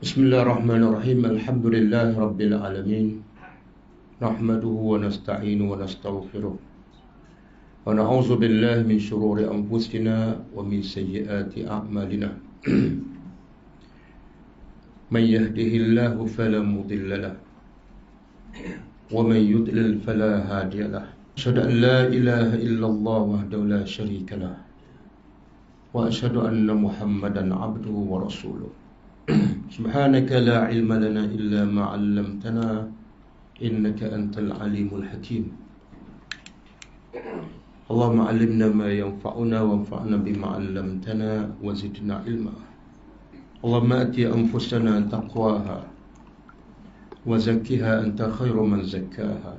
Bismillahirrahmanirrahim. Alhamdulillahi rabbil alamin. Nahmaduhu wa nasta'inu wa nastaghfiruh. Wa na'udzu billahi min shururi anfusina wa min sayyiati a'malina. Man yahdihillahu fala mudilla lahu wa man yudlil fala hadiya lahu. Asyhadu an la ilaha illallah wahdahu la syarika lahu wa asyhadu anna Muhammadan 'abduhu wa rasuluh. Subhanaka la ilma lana illa ma 'allamtana innaka antal alimul hakim. Allahumma 'allimna ma yanfa'una wanfa'na bima 'allamtana wa zidna ilma. Allahumma ati anfusana taqwaha wa zakkiha anta khairu man zakkaha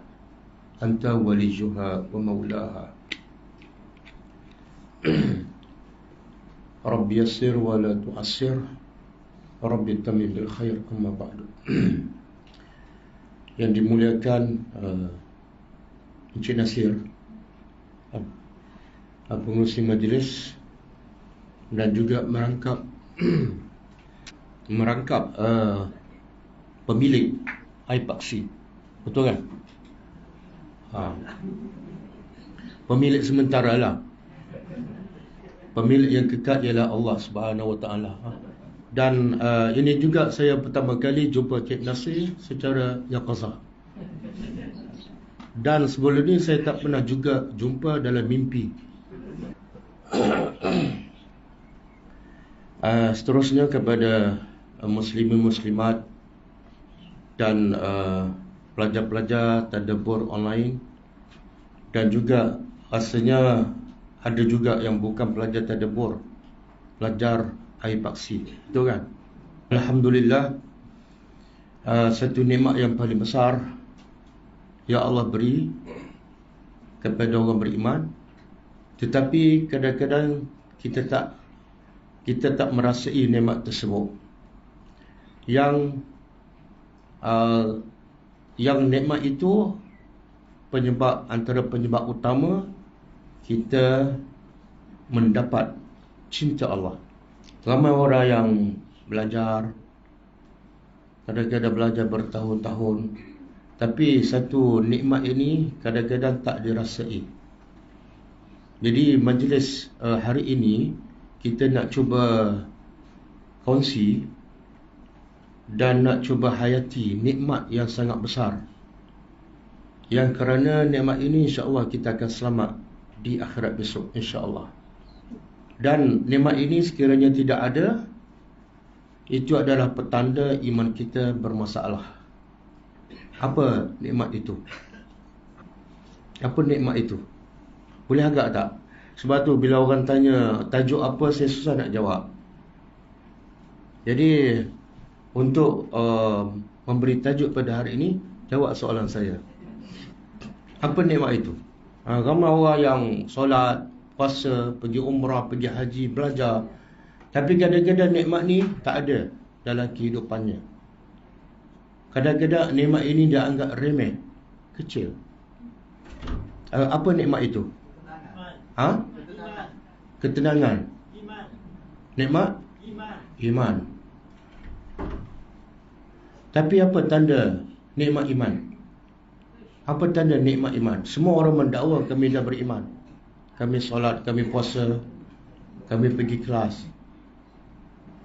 anta waliyuha wa maulaha. Rabbi yassir wa la tu'assir, Rabbi tamim bil khair, amma ba'du. Yang dimuliakan Encik Nasir, pengurusi majlis, dan juga merangkap pemilik Aipaksi, betul kan? Pemilik sementara lah. Pemilik yang kekal ialah Allah Subhanahu Wa Taala. Dan ini juga saya pertama kali jumpa Cik Nasir secara yaqazah. Dan sebelum ini saya tak pernah juga jumpa dalam mimpi. Seterusnya kepada muslimin muslimat dan pelajar-pelajar tadabbur online, dan juga rasanya ada juga yang bukan pelajar tadabbur, pelajar Aipaksi, betul kan? Alhamdulillah, satu nikmat yang paling besar ya Allah beri kepada orang beriman. Tetapi kadang-kadang kita tak merasai nikmat tersebut. Yang nikmat itu antara penyebab utama kita mendapat cinta Allah. Ramai orang yang belajar, kadang-kadang belajar bertahun-tahun, tapi satu nikmat ini kadang-kadang tak dirasai. Jadi majlis hari ini kita nak cuba kongsi dan nak cuba hayati nikmat yang sangat besar, yang kerana nikmat ini insya-Allah kita akan selamat di akhirat besok, insya-Allah. Dan nikmat ini sekiranya tidak ada, itu adalah petanda iman kita bermasalah. Apa nikmat itu? Apa nikmat itu? Boleh agak tak? Sebab tu bila orang tanya tajuk apa, saya susah nak jawab. Jadi untuk memberi tajuk pada hari ini, jawab soalan saya. Apa nikmat itu? Ramai orang yang solat, puasa, pergi umrah, pergi haji, belajar, tapi kadang-kadang nikmat ni tak ada dalam kehidupannya. Kadang-kadang nikmat ini dia anggap remeh, kecil. Apa nikmat itu? Ketenangan. Nikmat? Iman. Tapi apa tanda nikmat iman? Apa tanda nikmat iman? Semua orang mendakwa kami dah beriman. Kami solat, kami puasa, kami pergi kelas.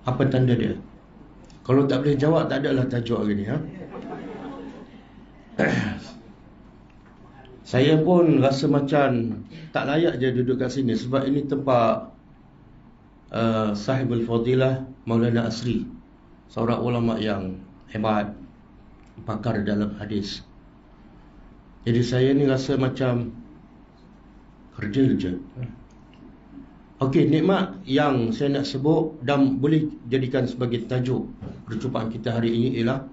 Apa tanda dia? Kalau tak boleh jawab, tak adalah tajuk hari ni. Saya pun rasa macam tak layak je duduk kat sini, sebab ini tempat Sahibul Fadilah Maulana Asri, seorang ulama yang hebat, pakar dalam hadis. Jadi saya ni rasa macam kerja je. Okey, nikmat yang saya nak sebut dan boleh jadikan sebagai tajuk perjumpaan kita hari ini ialah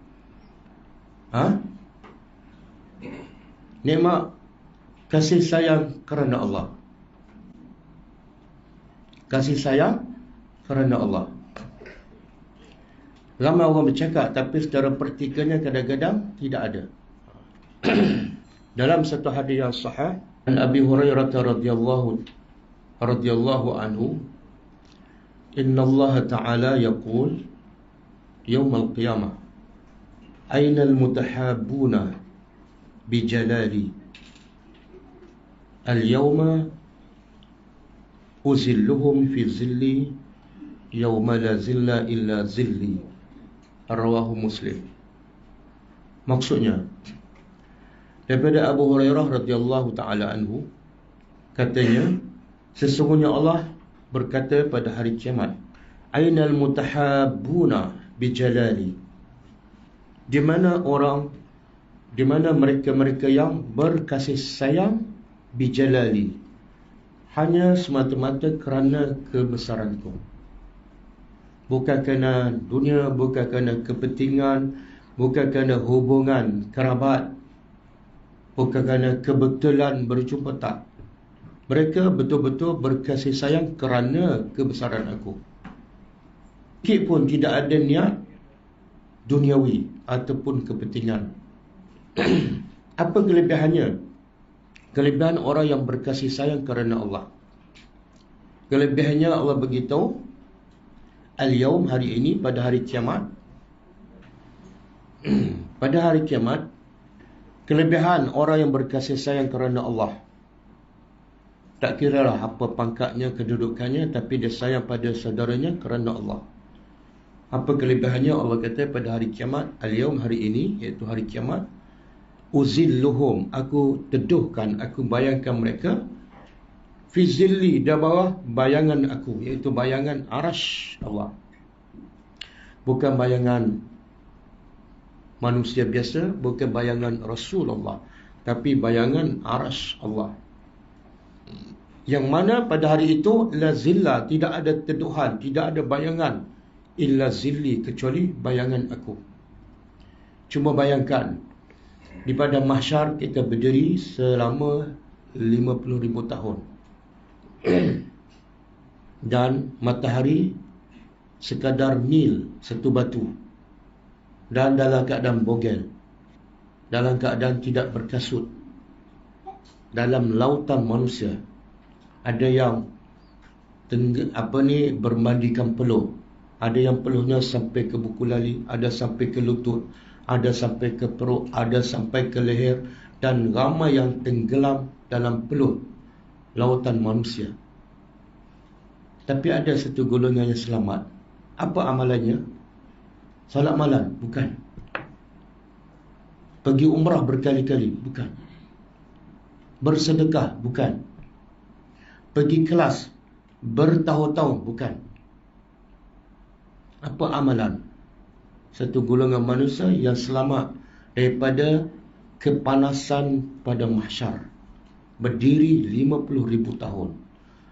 nikmat kasih sayang kerana Allah. Kasih sayang kerana Allah. Ramai orang bercakap, tapi secara praktikalnya kadang-kadang tidak ada. Dalam satu hadis yang sahih, an Abi Hurairah radhiyallahu anhu, inna Allah ta'ala yaqul Yaumal qiyamah. Ainal mutahabbuna bijalali. Al-yawma uzilluhum fi zilli yawma la zilla illa zilli. Rawahu Muslim. Maksudnya, daripada Abu Hurairah radhiyallahu taala anhu, katanya, sesungguhnya Allah berkata pada hari kiamat, ainal mutahabbuna bijalali. Di mana mereka-mereka yang berkasih sayang bijalali, hanya semata-mata kerana kebesaranku. Bukan kerana dunia, bukan kerana kepentingan, bukan kerana hubungan kerabat, bukan kerana kebetulan berjumpa, tak. Mereka betul-betul berkasih sayang kerana kebesaran aku. Sikit pun tidak ada niat duniawi ataupun kepentingan. Apa kelebihannya? Kelebihan orang yang berkasih sayang kerana Allah. Kelebihannya Allah beritahu, al-yawm, hari ini, pada hari kiamat. Pada hari kiamat, kelebihan orang yang berkasih sayang kerana Allah, tak kiralah apa pangkatnya, kedudukannya, tapi dia sayang pada saudaranya kerana Allah. Apa kelebihannya? Allah kata pada hari kiamat, al-yawm, hari ini, iaitu hari kiamat, uzilluhum, aku teduhkan, aku bayangkan mereka, fi zilli, di bawah bayangan aku, iaitu bayangan arash Allah. Bukan bayangan manusia biasa, bukan bayangan Rasulullah, tapi bayangan arash Allah. Yang mana pada hari itu la zilla, tidak ada teduhan, tidak ada bayangan, illa zilli, kecuali bayangan aku. Cuma bayangkan, di pada mahsyar kita berdiri selama 50,000 tahun. Dan matahari sekadar nil, satu batu. Dan dalam keadaan bogel, dalam keadaan tidak berkasut, dalam lautan manusia. Ada yang bermandikan peluh, ada yang peluhnya sampai ke buku lali, ada sampai ke lutut, ada sampai ke perut, ada sampai ke leher, dan ramai yang tenggelam dalam peluh lautan manusia. Tapi ada satu golongan yang selamat. Apa amalannya? Salat malam? Bukan. Pergi umrah berkali-kali? Bukan. Bersedekah? Bukan. Pergi kelas bertahun-tahun? Bukan. Apa amalan? Satu golongan manusia yang selamat daripada kepanasan pada mahsyar. Berdiri 50,000 tahun.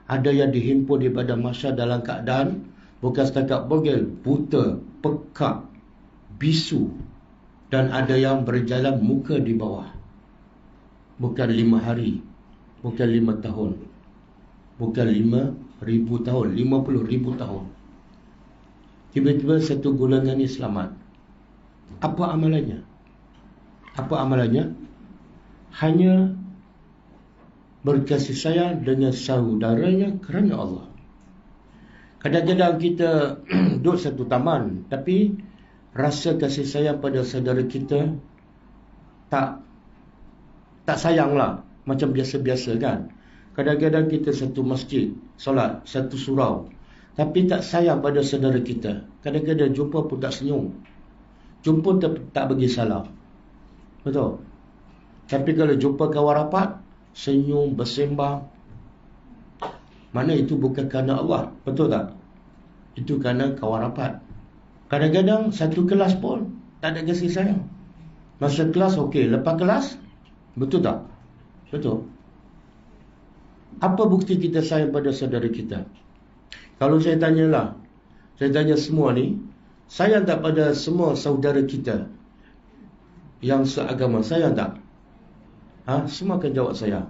Ada yang dihimpun daripada mahsyar dalam keadaan bukan setakat bogel, buta, pekak, bisu. Dan ada yang berjalan muka di bawah. Bukan 5 hari, bukan 5 tahun, bukan 5,000 tahun, 50,000 tahun. Tiba-tiba satu golongan ini selamat. Apa amalannya? Apa amalannya? Hanya berkasih sayang dengan saudaranya kerana Allah. Kadang-kadang kita duduk satu taman, tapi rasa kasih sayang pada saudara kita tak sayanglah, macam biasa-biasa kan. Kadang-kadang kita satu masjid, solat, satu surau, tapi tak sayang pada saudara kita. Kadang-kadang jumpa pun tak senyum, jumpa tak bagi salam. Betul? Tapi kalau jumpa kawan rapat, senyum, bersembang. Mana itu bukan kerana Allah. Betul tak? Itu kerana kawan rapat. Kadang-kadang satu kelas pun tak ada kasih sayang. Masa kelas okey, lepas kelas, betul tak? Betul. Apa bukti kita sayang pada saudara kita? Kalau saya tanya semua ni, sayang tak pada semua saudara kita yang seagama? Sayang tak? Semua akan jawab sayang.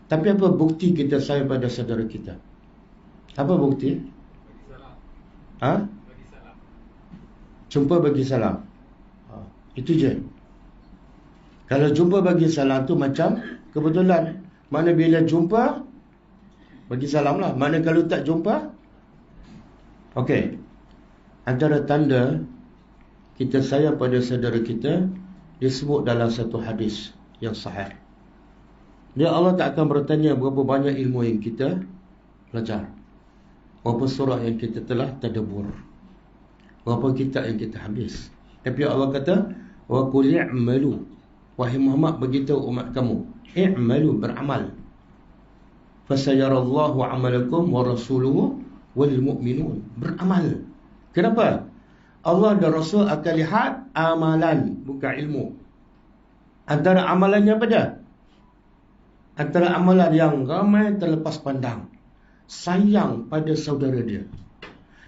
Tapi apa bukti kita sayang pada saudara kita? Apa bukti? Jumpa bagi salam. Itu je. Kalau jumpa bagi salam tu macam kebetulan. Mana bila jumpa, bagi salam lah. Mana kalau tak jumpa, okey. Antara tanda kita sayang pada saudara kita disebut dalam satu hadis yang sahih. Dia Allah tak akan bertanya berapa banyak ilmu yang kita belajar, berapa surah yang kita telah tadabbur, berapa kitab yang kita habis. Tapi Allah kata, wa qul i'malu, wahai Muhammad, beritahu umat kamu, i'malu, beramal, fasayarallahu amalakum wa rasuluhu wal mu'minun. Beramal. Kenapa? Allah dan Rasul akan lihat amalan, bukan ilmu. Antara amalannya apa dia? Antara amalan yang ramai terlepas pandang, sayang pada saudara dia.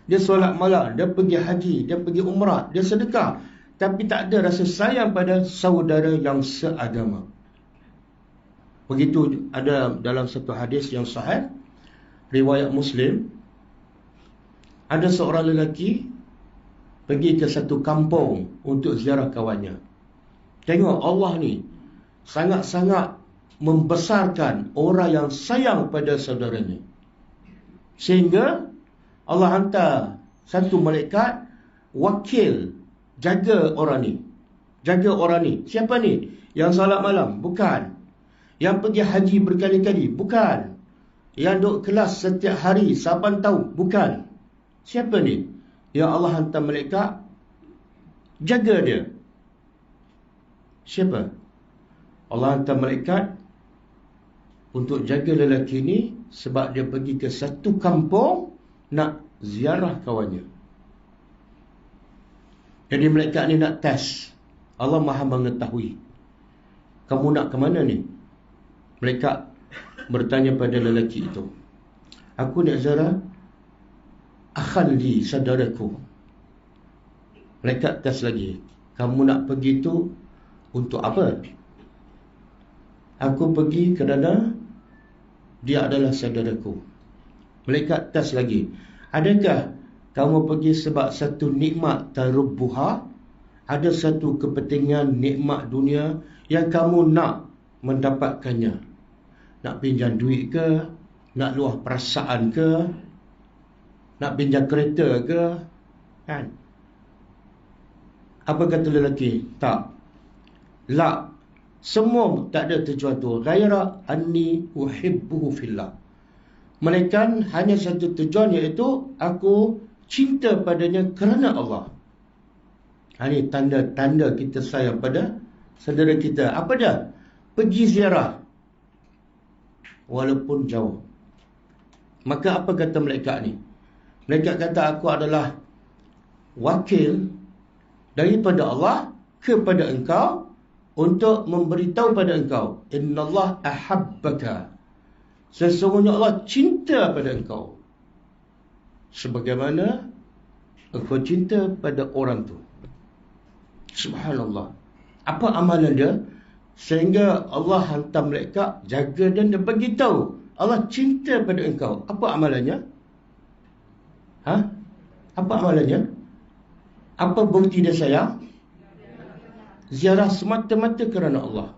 Dia solat malam, dia pergi haji, dia pergi umrah, dia sedekah, tapi tak ada rasa sayang pada saudara yang seagama. Begitu ada dalam satu hadis yang sahih, riwayat Muslim, ada seorang lelaki pergi ke satu kampung untuk ziarah kawannya. Tengok Allah ni sangat-sangat membesarkan orang yang sayang pada saudaranya, sehingga Allah hantar satu malaikat wakil jaga orang ni. Jaga orang ni. Siapa ni? Yang salat malam? Bukan. Yang pergi haji berkali-kali? Bukan. Yang duduk kelas setiap hari 8 tahun? Bukan. Siapa ni? Yang Allah hantar malaikat jaga dia. Siapa? Allah hantar malaikat untuk jaga lelaki ni sebab dia pergi ke satu kampung nak ziarah kawannya. Jadi malaikat ni nak test. Allah Maha mengetahui. Kamu nak ke mana ni? Malaikat bertanya pada lelaki itu. Aku nak ziarah akhan li, saudaraku. Malaikat test lagi. Kamu nak pergi tu untuk apa? Aku pergi kerana dia adalah saudaraku. Malaikat test lagi. Adakah kamu pergi sebab satu nikmat tarubbuha? Ada satu kepentingan nikmat dunia yang kamu nak mendapatkannya? Nak pinjam duit ke? Nak luah perasaan ke? Nak pinjam kereta ke? Kan? Apa kata lelaki? Tak. La. Semua tak ada tujuan tu. Ghaira anni uhibbuhu fillah. Melainkan hanya satu tujuan, iaitu aku cinta padanya kerana Allah. Ini tanda-tanda kita sayang pada saudara kita. Apa dia? Pergi ziarah walaupun jauh. Maka apa kata malaikat ni? Malaikat kata, aku adalah wakil daripada Allah kepada engkau untuk memberitahu pada engkau, innallah ahabbaka, sesungguhnya Allah cinta pada engkau sebagaimana engkau cinta pada orang tu. Subhanallah. Apa amalan dia sehingga Allah hantar malaikat jaga dan dia beritahu Allah cinta pada engkau? Apa amalannya? Apa amalannya? Apa bukti dia sayang? Ziarah semata-mata kerana Allah.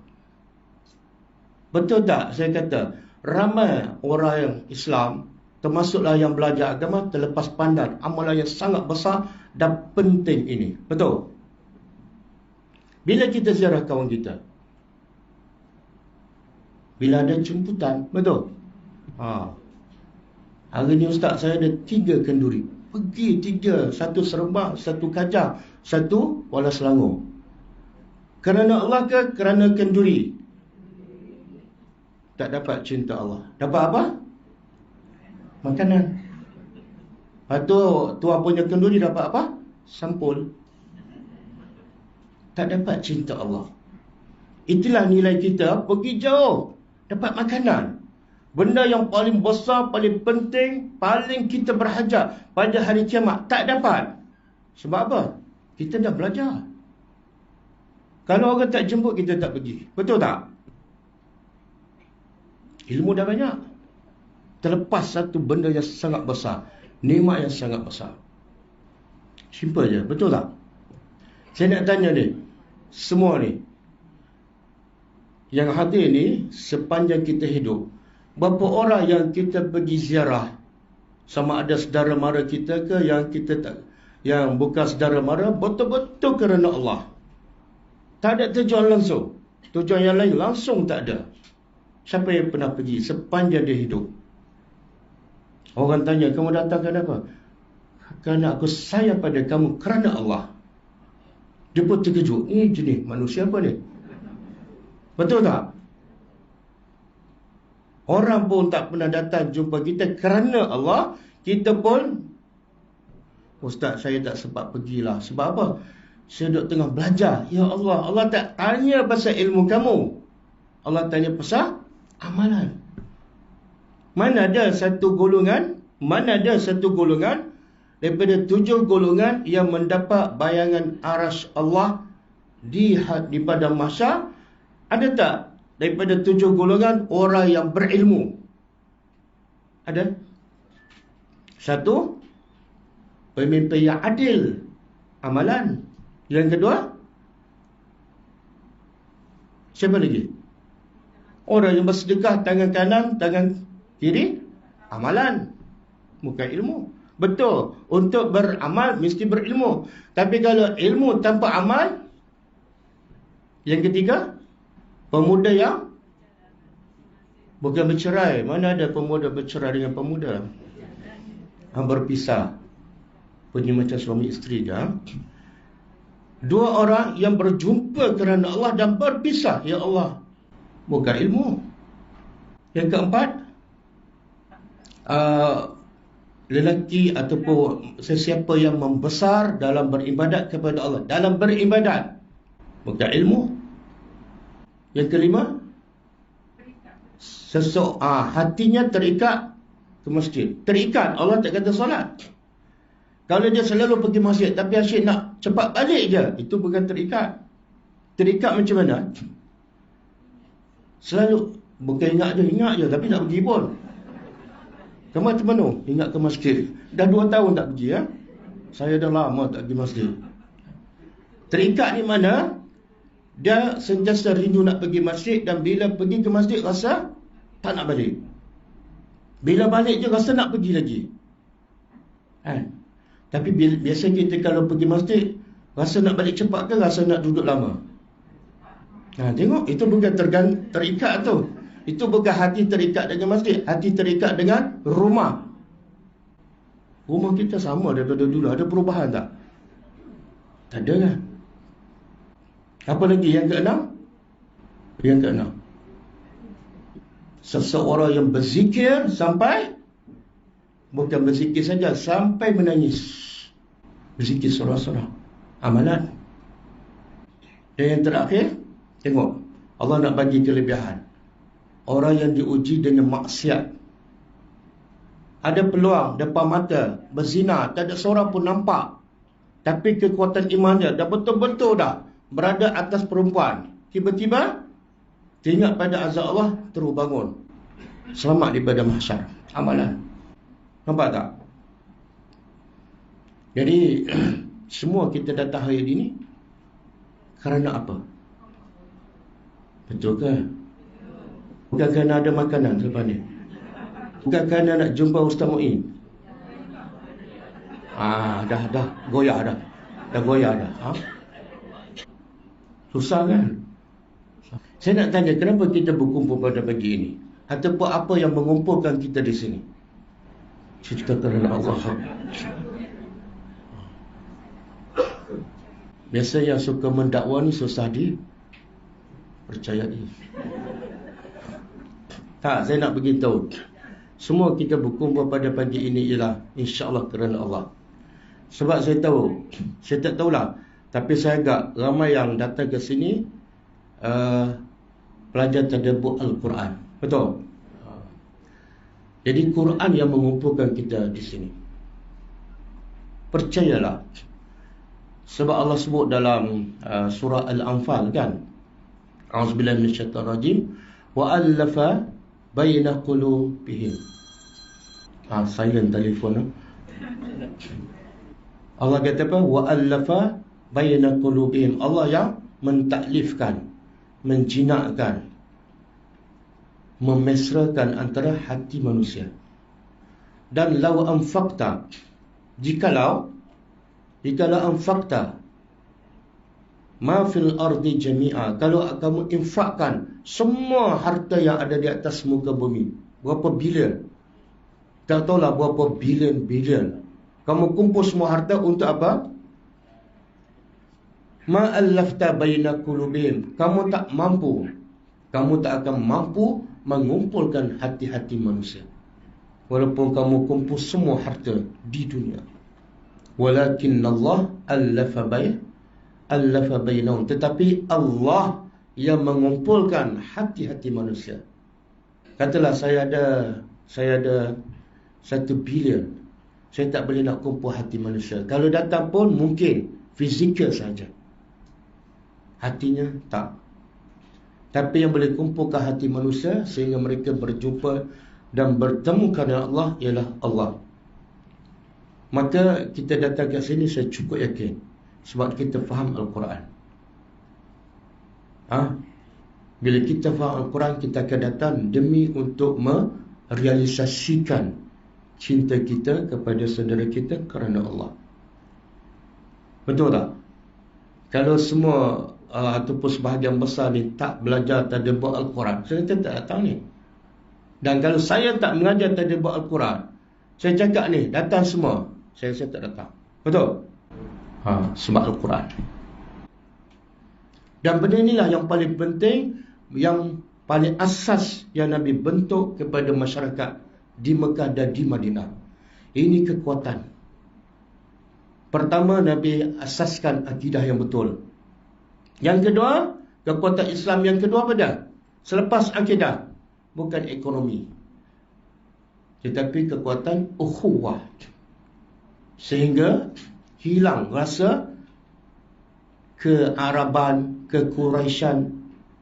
Betul tak saya kata ramai orang yang Islam, termasuklah yang belajar agama, terlepas pandang amalan yang sangat besar dan penting ini. Betul? Bila kita ziarah kawan kita, bila ada jemputan, betul? Hari ni ustaz saya ada 3 kenduri. Pergi 3, satu Seremban, satu Kajang, satu Kuala Selangor. Kerana Allah ke kerana kenduri? Tak dapat cinta Allah. Dapat apa? Makanan. Lepas tu tuan punya kenduri dapat apa? Sampul. Tak dapat cinta Allah. Itulah nilai kita pergi jauh, dapat makanan. Benda yang paling besar, paling penting, paling kita berhajat pada hari kiamat, tak dapat. Sebab apa? Kita dah belajar. Kalau orang tak jemput, kita tak pergi. Betul tak? Ilmu dah banyak. Terlepas satu benda yang sangat besar, nikmat yang sangat besar. Simple je. Betul tak? Saya nak tanya ni, semua ni yang hadir ni, sepanjang kita hidup, berapa orang yang kita pergi ziarah? Sama ada saudara mara kita ke, yang kita tak, yang bukan saudara mara, betul-betul kerana Allah. Tak ada tujuan langsung. Tujuan yang lain langsung tak ada. Siapa yang pernah pergi sepanjang dia hidup? Orang tanya, kamu datang kenapa? Kerana aku sayang pada kamu kerana Allah. Dia pun terkejut. Ini jenis manusia apa ni? Betul tak? Orang pun tak pernah datang jumpa kita kerana Allah. Kita pun, Ustaz, saya tak sempat pergilah. Sebab apa? Saya duduk tengah belajar. Ya Allah, Allah tak tanya pasal ilmu kamu. Allah tanya pasal amalan. Mana ada satu golongan daripada 7 golongan yang mendapat bayangan arasy Allah di padang mahsyar? Ada tak daripada 7 golongan orang yang berilmu? Ada? 1, pemimpin yang adil, amalan. Yang kedua, siapa lagi? Orang yang bersedekah tangan kanan, tangan kiri, amalan, bukan ilmu. Betul, untuk beramal mesti berilmu. Tapi kalau ilmu tanpa amal, yang ketiga, pemuda yang bukan bercerai. Mana ada pemuda bercerai dengan pemuda? Berpisah. Punya macam suami isteri dah. 2 orang yang berjumpa kerana Allah dan berpisah. Ya Allah, bukan ilmu. Yang keempat, lelaki ataupun sesiapa yang membesar dalam beribadat kepada Allah. Dalam beribadat, bukan ilmu. Yang kelima, hatinya terikat ke masjid. Terikat, Allah tak kata solat. Kalau dia selalu pergi masjid tapi asyik nak cepat balik je, itu bukan terikat. Terikat macam mana? Selalu, bukan ingat je tapi nak pergi pun. Kamu macam mana? Ingat ke masjid. Dah 2 tahun tak pergi, ya? Saya dah lama tak pergi masjid. Terikat ni mana? Dia sentiasa rindu nak pergi masjid, dan bila pergi ke masjid rasa tak nak balik. Bila balik je rasa nak pergi lagi. Tapi biasa kita kalau pergi masjid, rasa nak balik cepat ke rasa nak duduk lama? Tengok, itu bukan terikat tu. Itu bukan hati terikat dengan masjid. Hati terikat dengan rumah. Rumah kita sama daripada dulu. Ada perubahan tak? Tak ada kan? Apa lagi yang keenam? Yang keenam, seseorang yang berzikir sampai, bukan berzikir saja, sampai menangis. Berzikir surah-surah, amalan. Dan yang terakhir, tengok, Allah nak bagi kelebihan. Orang yang diuji dengan maksiat, ada peluang depan mata, berzina, tak ada seorang pun nampak, tapi kekuatan imannya dah betul-betul dah berada atas perempuan. Tiba-tiba teringat pada azab Allah, terus bangun, selamat daripada mahsyar. Amalan. Nampak tak? Jadi semua kita datang hari ini kerana apa? Betul ke? Bukan kerana ada makanan selepas ni. Bukan kerana nak jumpa Ustaz Mu'in. Dah goyah dah. Dah goyah dah. Susah kan? Saya nak tanya, kenapa kita berkumpul pada pagi ini? Ataupun apa yang mengumpulkan kita di sini? Cerita kerana Allah. Biasa yang suka mendakwa ni susah dipercayai. Tak, saya nak beritahu, semua kita berkumpul pada pagi ini ialah insya-Allah kerana Allah. Sebab saya tahu, saya tak tahulah, tapi saya agak ramai yang datang ke sini pelajar tadabbur Al-Quran. Betul? Jadi Quran yang mengumpulkan kita di sini. Percayalah. Sebab Allah sebut dalam surah Al-Anfal kan, A'udzubillahi minasyaitonirrajim, wa allafa baina qulubihim. Silent telefon. Allah kata apa? Wa allafa baina qulubihim. Allah yang mentaklifkan, menjinakkan, memesrakan antara hati manusia. Dan law anfaqta, jikalau jikalau anfaqta ma fil ardi jami'a, kalau kamu infakkan semua harta yang ada di atas muka bumi, berapa bilion, tak tahulah berapa bilion, kamu kumpul semua harta untuk apa? Ma allafta baina qulubihim, kamu tak akan mampu mengumpulkan hati-hati manusia, walaupun kamu kumpul semua harta di dunia. Walakin Allah allafa bainahum, tetapi Allah yang mengumpulkan hati-hati manusia. Katalah saya ada 1 bilion, saya tak boleh nak kumpul hati manusia. Kalau datang pun mungkin fizikal saja, hatinya tak. Tapi yang boleh kumpulkan hati manusia sehingga mereka berjumpa dan bertemu dengan Allah ialah Allah. Maka kita datang ke sini saya cukup yakin sebab kita faham Al-Quran. Bila kita faham Al-Quran, kita akan datang demi untuk merealisasikan cinta kita kepada saudara kita kerana Allah. Betul tak? Kalau semua ataupun sebahagian besar ni tak belajar tadabbur Al-Quran, saya tak datang ni. Dan kalau saya tak mengajar tadabbur Al-Quran, saya cakap ni datang semua, saya tak datang. Betul? Sebab Al-Quran. Dan benda inilah yang paling penting, yang paling asas yang Nabi bentuk kepada masyarakat di Mekah dan di Madinah. Ini kekuatan. Pertama, Nabi asaskan akidah yang betul. Yang kedua, kekuatan Islam yang kedua pada selepas akidah, bukan ekonomi, tetapi kekuatan ukhuwah, sehingga hilang rasa kearaban, kekuraisyan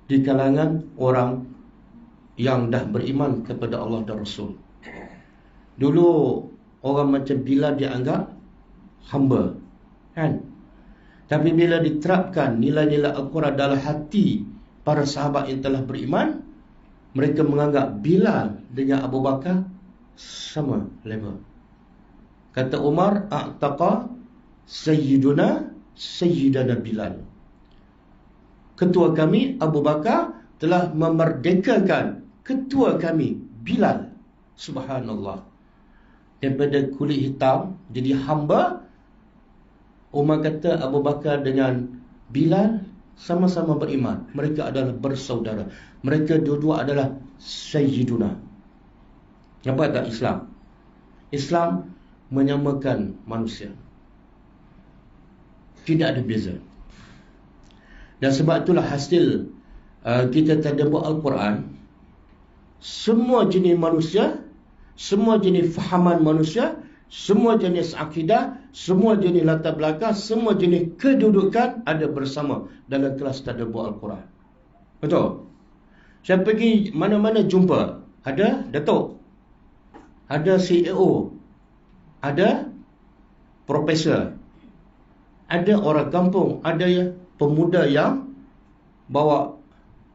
di kalangan orang yang dah beriman kepada Allah dan Rasul. Dulu orang macam Bilal dianggap hamba, kan? Tapi bila diterapkan nilai-nilai Al-Quran dalam hati para sahabat yang telah beriman, mereka menganggap Bilal dengan Abu Bakar sama level. Kata Umar, a'taqa sayyiduna Bilal. Ketua kami Abu Bakar telah memerdekakan ketua kami Bilal. Subhanallah. Daripada kulit hitam jadi hamba. Umar kata Abu Bakar dengan Bilal sama-sama beriman. Mereka adalah bersaudara. Mereka dua-dua adalah sayyiduna. Apa tak Islam? Islam menyamakan manusia. Tidak ada beza. Dan sebab itulah hasil kita tadabbur Al-Quran, semua jenis manusia, semua jenis fahaman manusia, semua jenis akidah, semua jenis latar belakang, semua jenis kedudukan ada bersama dalam kelas tadabbur Al-Quran. Betul? Saya pergi mana-mana jumpa, ada Datuk, ada CEO, ada profesor, ada orang kampung, ada pemuda yang bawa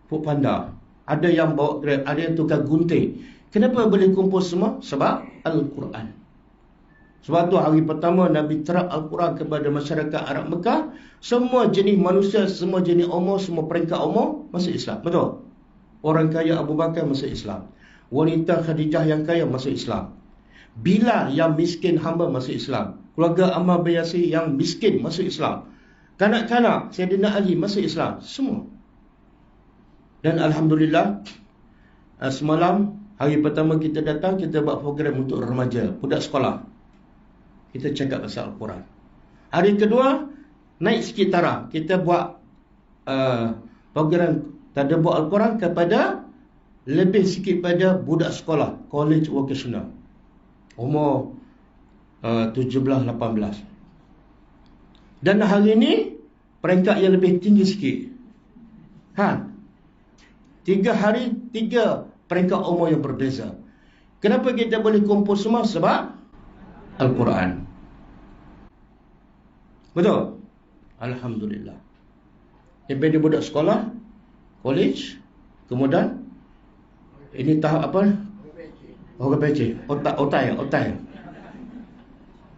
foodpanda, ada yang bawa Grab, ada yang tukar gunting. Kenapa boleh kumpul semua? Sebab Al-Quran. Sebab tu hari pertama Nabi terap Al-Quran kepada masyarakat Arab Mekah, semua jenis manusia, semua jenis umur, semua peringkat umur masuk Islam. Betul? Orang kaya Abu Bakar masuk Islam, wanita Khadijah yang kaya masuk Islam, Bilal yang miskin hamba masuk Islam, keluarga Ammar bin Yasir yang miskin masuk Islam, kanak-kanak Sayyidina Ali masuk Islam, semua. Dan Alhamdulillah, semalam hari pertama kita datang, kita buat program untuk remaja, budak sekolah. Kita cakap pasal Al-Quran. Hari kedua, naik sikit taraf, kita buat program tadabbur Al-Quran kepada lebih sikit pada budak sekolah, college vocational, umur 17-18. Dan hari ini peringkat yang lebih tinggi sikit. 3 hari 3 peringkat umur yang berbeza. Kenapa kita boleh kumpul semua? Sebab Al-Quran. Betul? Alhamdulillah. Daripada budak sekolah, college, kemudian ini tahap apa? Orang PC, otai.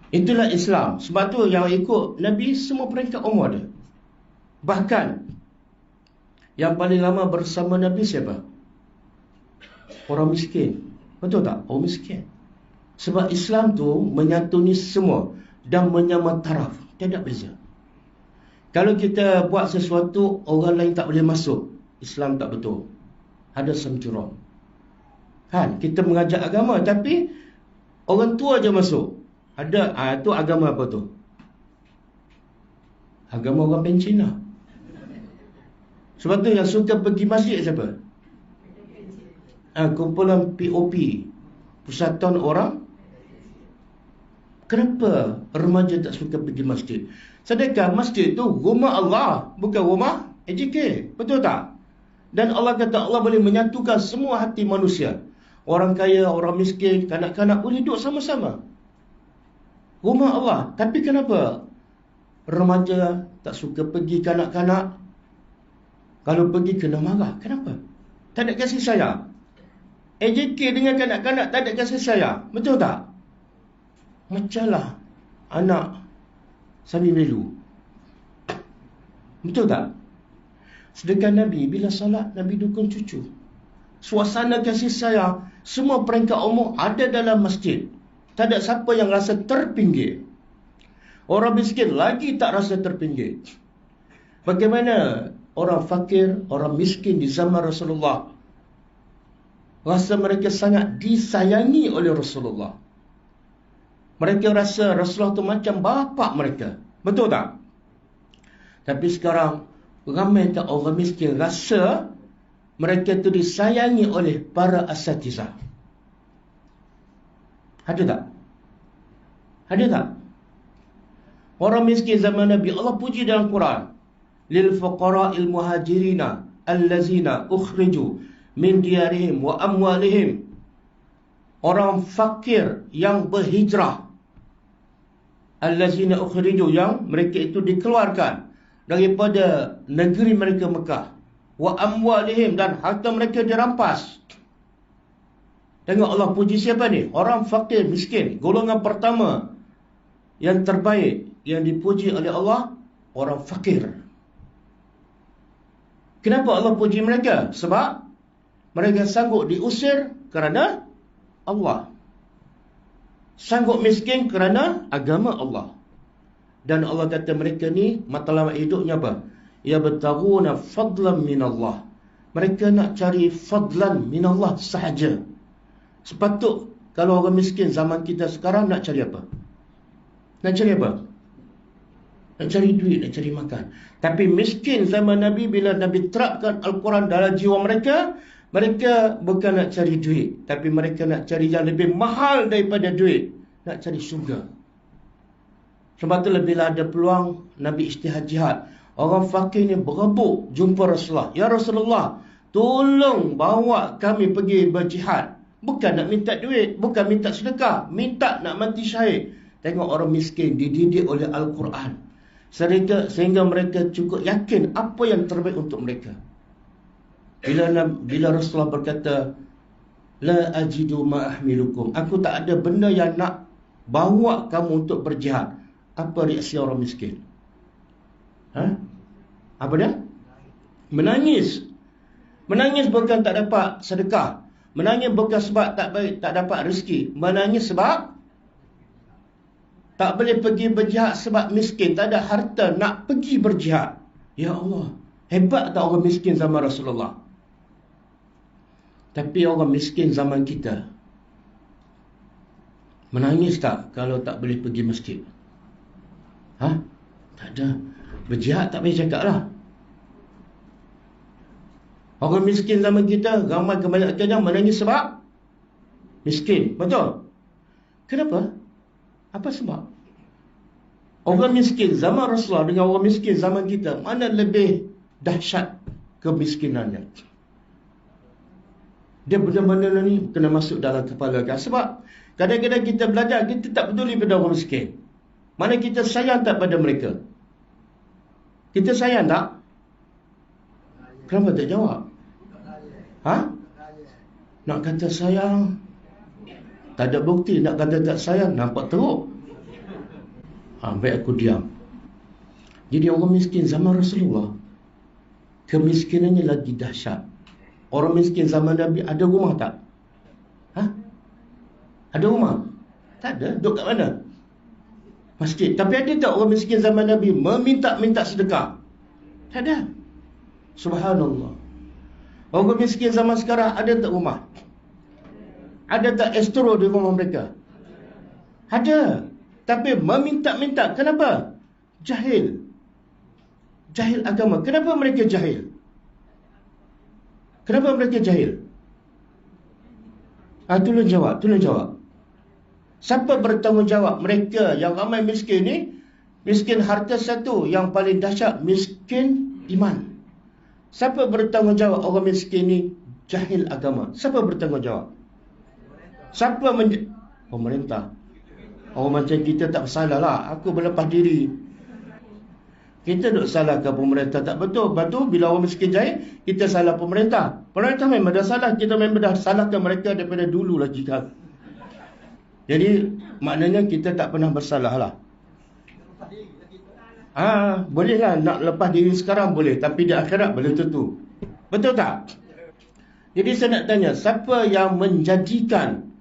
Itulah Islam. Sebab tu yang ikut Nabi semua peringkat umur ada. Bahkan yang paling lama bersama Nabi siapa? Orang miskin. Betul tak? Orang miskin. Sebab Islam tu menyantuni semua dan menyama taraf. Tiada beza. Kalau kita buat sesuatu orang lain tak boleh masuk, Islam tak betul. Ada something wrong. Kan? Kita mengajar agama tapi orang tua je masuk. Ada, tu agama apa tu? Agama orang pencina. Sebab tu yang suka pergi masjid siapa? Kumpulan POP, Persatuan Orang. Kenapa remaja tak suka pergi masjid? Sedangkan masjid tu rumah Allah, bukan rumah AJK. Betul tak? Dan Allah kata Allah boleh menyatukan semua hati manusia. Orang kaya, orang miskin, kanak-kanak boleh duduk sama-sama. Rumah Allah. Tapi kenapa remaja tak suka pergi, kanak-kanak? Kalau pergi kena marah. Kenapa? Tak ada kasih sayang. AJK dengan kanak-kanak tak ada kasih sayang. Betul tak? Macamlah anak Sami Melu. Betul tak? Sedangkan Nabi bila salat, Nabi dukung cucu. Suasana kasih sayang, semua peringkat umur ada dalam masjid. Tak ada siapa yang rasa terpinggir. Orang miskin lagi tak rasa terpinggir. Bagaimana orang fakir, orang miskin di zaman Rasulullah rasa mereka sangat disayangi oleh Rasulullah. Mereka rasa Rasulullah tu macam bapa mereka. Betul tak? Tapi sekarang ramai tak orang miskin rasa mereka tu disayangi oleh para asatizah. Ada tak? Ada tak? Orang miskin zaman Nabi Allah puji dalam Quran. Lil fuqara'il muhajirina allazina ukhriju min diyarihim wa amwalihim. Orang fakir yang berhijrah. Allazina ukhriju, yang mereka itu dikeluarkan daripada negeri mereka Mekah. Wa amwalihim, dan harta mereka dirampas. Tengok Allah puji siapa ni? Orang fakir, miskin. Golongan pertama yang terbaik yang dipuji oleh Allah, orang fakir. Kenapa Allah puji mereka? Sebab mereka sanggup diusir kerana Allah. Sanggup miskin kerana agama Allah. Dan Allah kata mereka ni matlamat hidupnya apa? Yabtaghuna fadlan minallah. Mereka nak cari fadlan minallah sahaja. Sepatut kalau orang miskin zaman kita sekarang nak cari apa? Nak cari apa? Nak cari duit, nak cari makan. Tapi miskin zaman Nabi, bila Nabi terapkan Al-Quran dalam jiwa mereka, mereka bukan nak cari duit, tapi mereka nak cari yang lebih mahal daripada duit. Nak cari syurga. Sebab tu bila ada peluang, Nabi ijtihad jihad. Orang fakir ni berebut jumpa Rasulullah. Ya Rasulullah, tolong bawa kami pergi berjihad. Bukan nak minta duit, bukan minta sedekah, minta nak mati syahid. Tengok orang miskin dididik oleh Al-Quran. Sehingga mereka cukup yakin apa yang terbaik untuk mereka. Bila Rasulullah berkata, La ajidu ma'ahmilukum, aku tak ada benda yang nak bawa kamu untuk berjihad. Apa reaksi orang miskin? Apa dia? Menangis. Menangis bukan tak dapat sedekah. Menangis bukan sebab tak dapat rezeki. Menangis sebab tak boleh pergi berjihad sebab miskin. Tak ada harta nak pergi berjihad. Ya Allah, hebat tak orang miskin zaman Rasulullah? Tapi orang miskin zaman kita menangis tak kalau tak boleh pergi masjid? Tak ada. Berjihad tak boleh cakap lah. Orang miskin zaman kita, ramai kebanyakannya menangis sebab miskin. Betul? Kenapa? Apa sebab? Orang miskin zaman Rasulullah dengan orang miskin zaman kita, mana lebih dahsyat kemiskinannya? Dia benar-benar ni kena masuk dalam kepala kan. Sebab kadang-kadang kita belajar, kita tak peduli pada orang miskin. Mana kita sayang tak pada mereka? Kita sayang tak? Kenapa tak jawab? Nak kata sayang, tak ada bukti. Nak kata tak sayang, nampak teruk. Baik aku diam. Jadi orang miskin zaman Rasulullah, kemiskinannya lagi dahsyat. Orang miskin zaman Nabi ada rumah tak? Ada rumah? Tak ada. Duduk kat mana? Masjid. Tapi ada tak orang miskin zaman Nabi meminta-minta sedekah? Tak ada. Subhanallah. Orang miskin zaman sekarang ada tak rumah? Ada tak estro di rumah mereka? Ada. Tapi meminta-minta. Kenapa? Jahil. Jahil agama. Kenapa mereka jahil? Kenapa mereka jahil? Tolong jawab. Siapa bertanggungjawab? Mereka yang ramai miskin ni, miskin harta satu, yang paling dahsyat miskin iman. Siapa bertanggungjawab orang miskin ni jahil agama? Siapa bertanggungjawab? Siapa pemerintah. Orang macam kita tak salah lah. Aku berlepas diri. Kita duk salahkan pemerintah tak betul. Lepas tu bila orang miskin jahil, kita salah pemerintah. Pemerintah memang dah salah. Kita memang dah salahkan mereka daripada dulu lagi kan. Jadi maknanya kita tak pernah bersalah lah. Boleh lah nak lepas diri sekarang boleh. Tapi di akhirat belum tentu. Betul tak? Jadi saya nak tanya, siapa yang menjadikan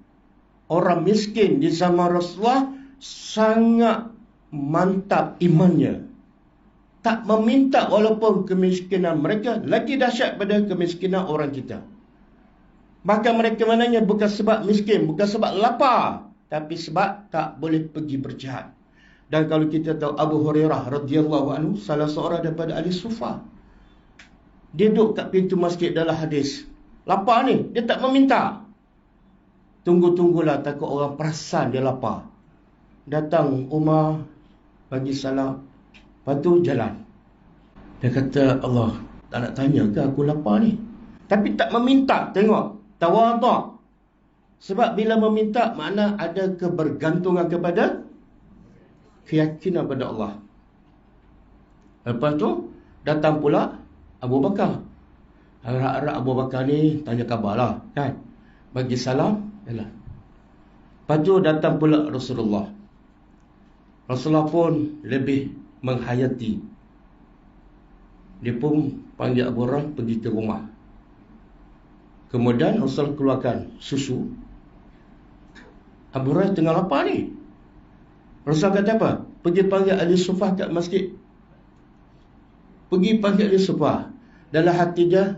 orang miskin di zaman Rasulullah sangat mantap imannya? Tak meminta walaupun kemiskinan mereka lagi dahsyat pada kemiskinan orang kita. Bahkan mereka mananya bukan sebab miskin, bukan sebab lapar, tapi sebab tak boleh pergi berjihad. Dan kalau kita tahu Abu Hurairah radhiyallahu anhu, salah seorang daripada ahli sufa, dia duduk kat pintu masjid dalam hadis. Lapar ni, dia tak meminta. Tunggu-tunggulah takut orang perasan dia lapar. Datang Umar, bagi salam. Lepas tu jalan. Dia kata, Allah, tak nak tanya ke aku lapar ni? Tapi tak meminta, tengok. Tawaduk. Sebab bila meminta, makna ada kebergantungan kepada keyakinan pada Allah. Lepas tu, datang pula Abu Bakar. Harap-harap Abu Bakar ni tanya khabar lah, kan? Bagi salam, yalah. Lepas tu datang pula Rasulullah. Rasulullah pun lebih menghayati. Dia pun panggil Abu Hurairah pergi ke rumah. Kemudian Rasul keluarkan susu. Abu Hurairah tengah lapar ni. Rasul kata apa? Pergi panggil ahli sufah kat masjid. Pergi panggil ahli sufah. Dalam hati dia,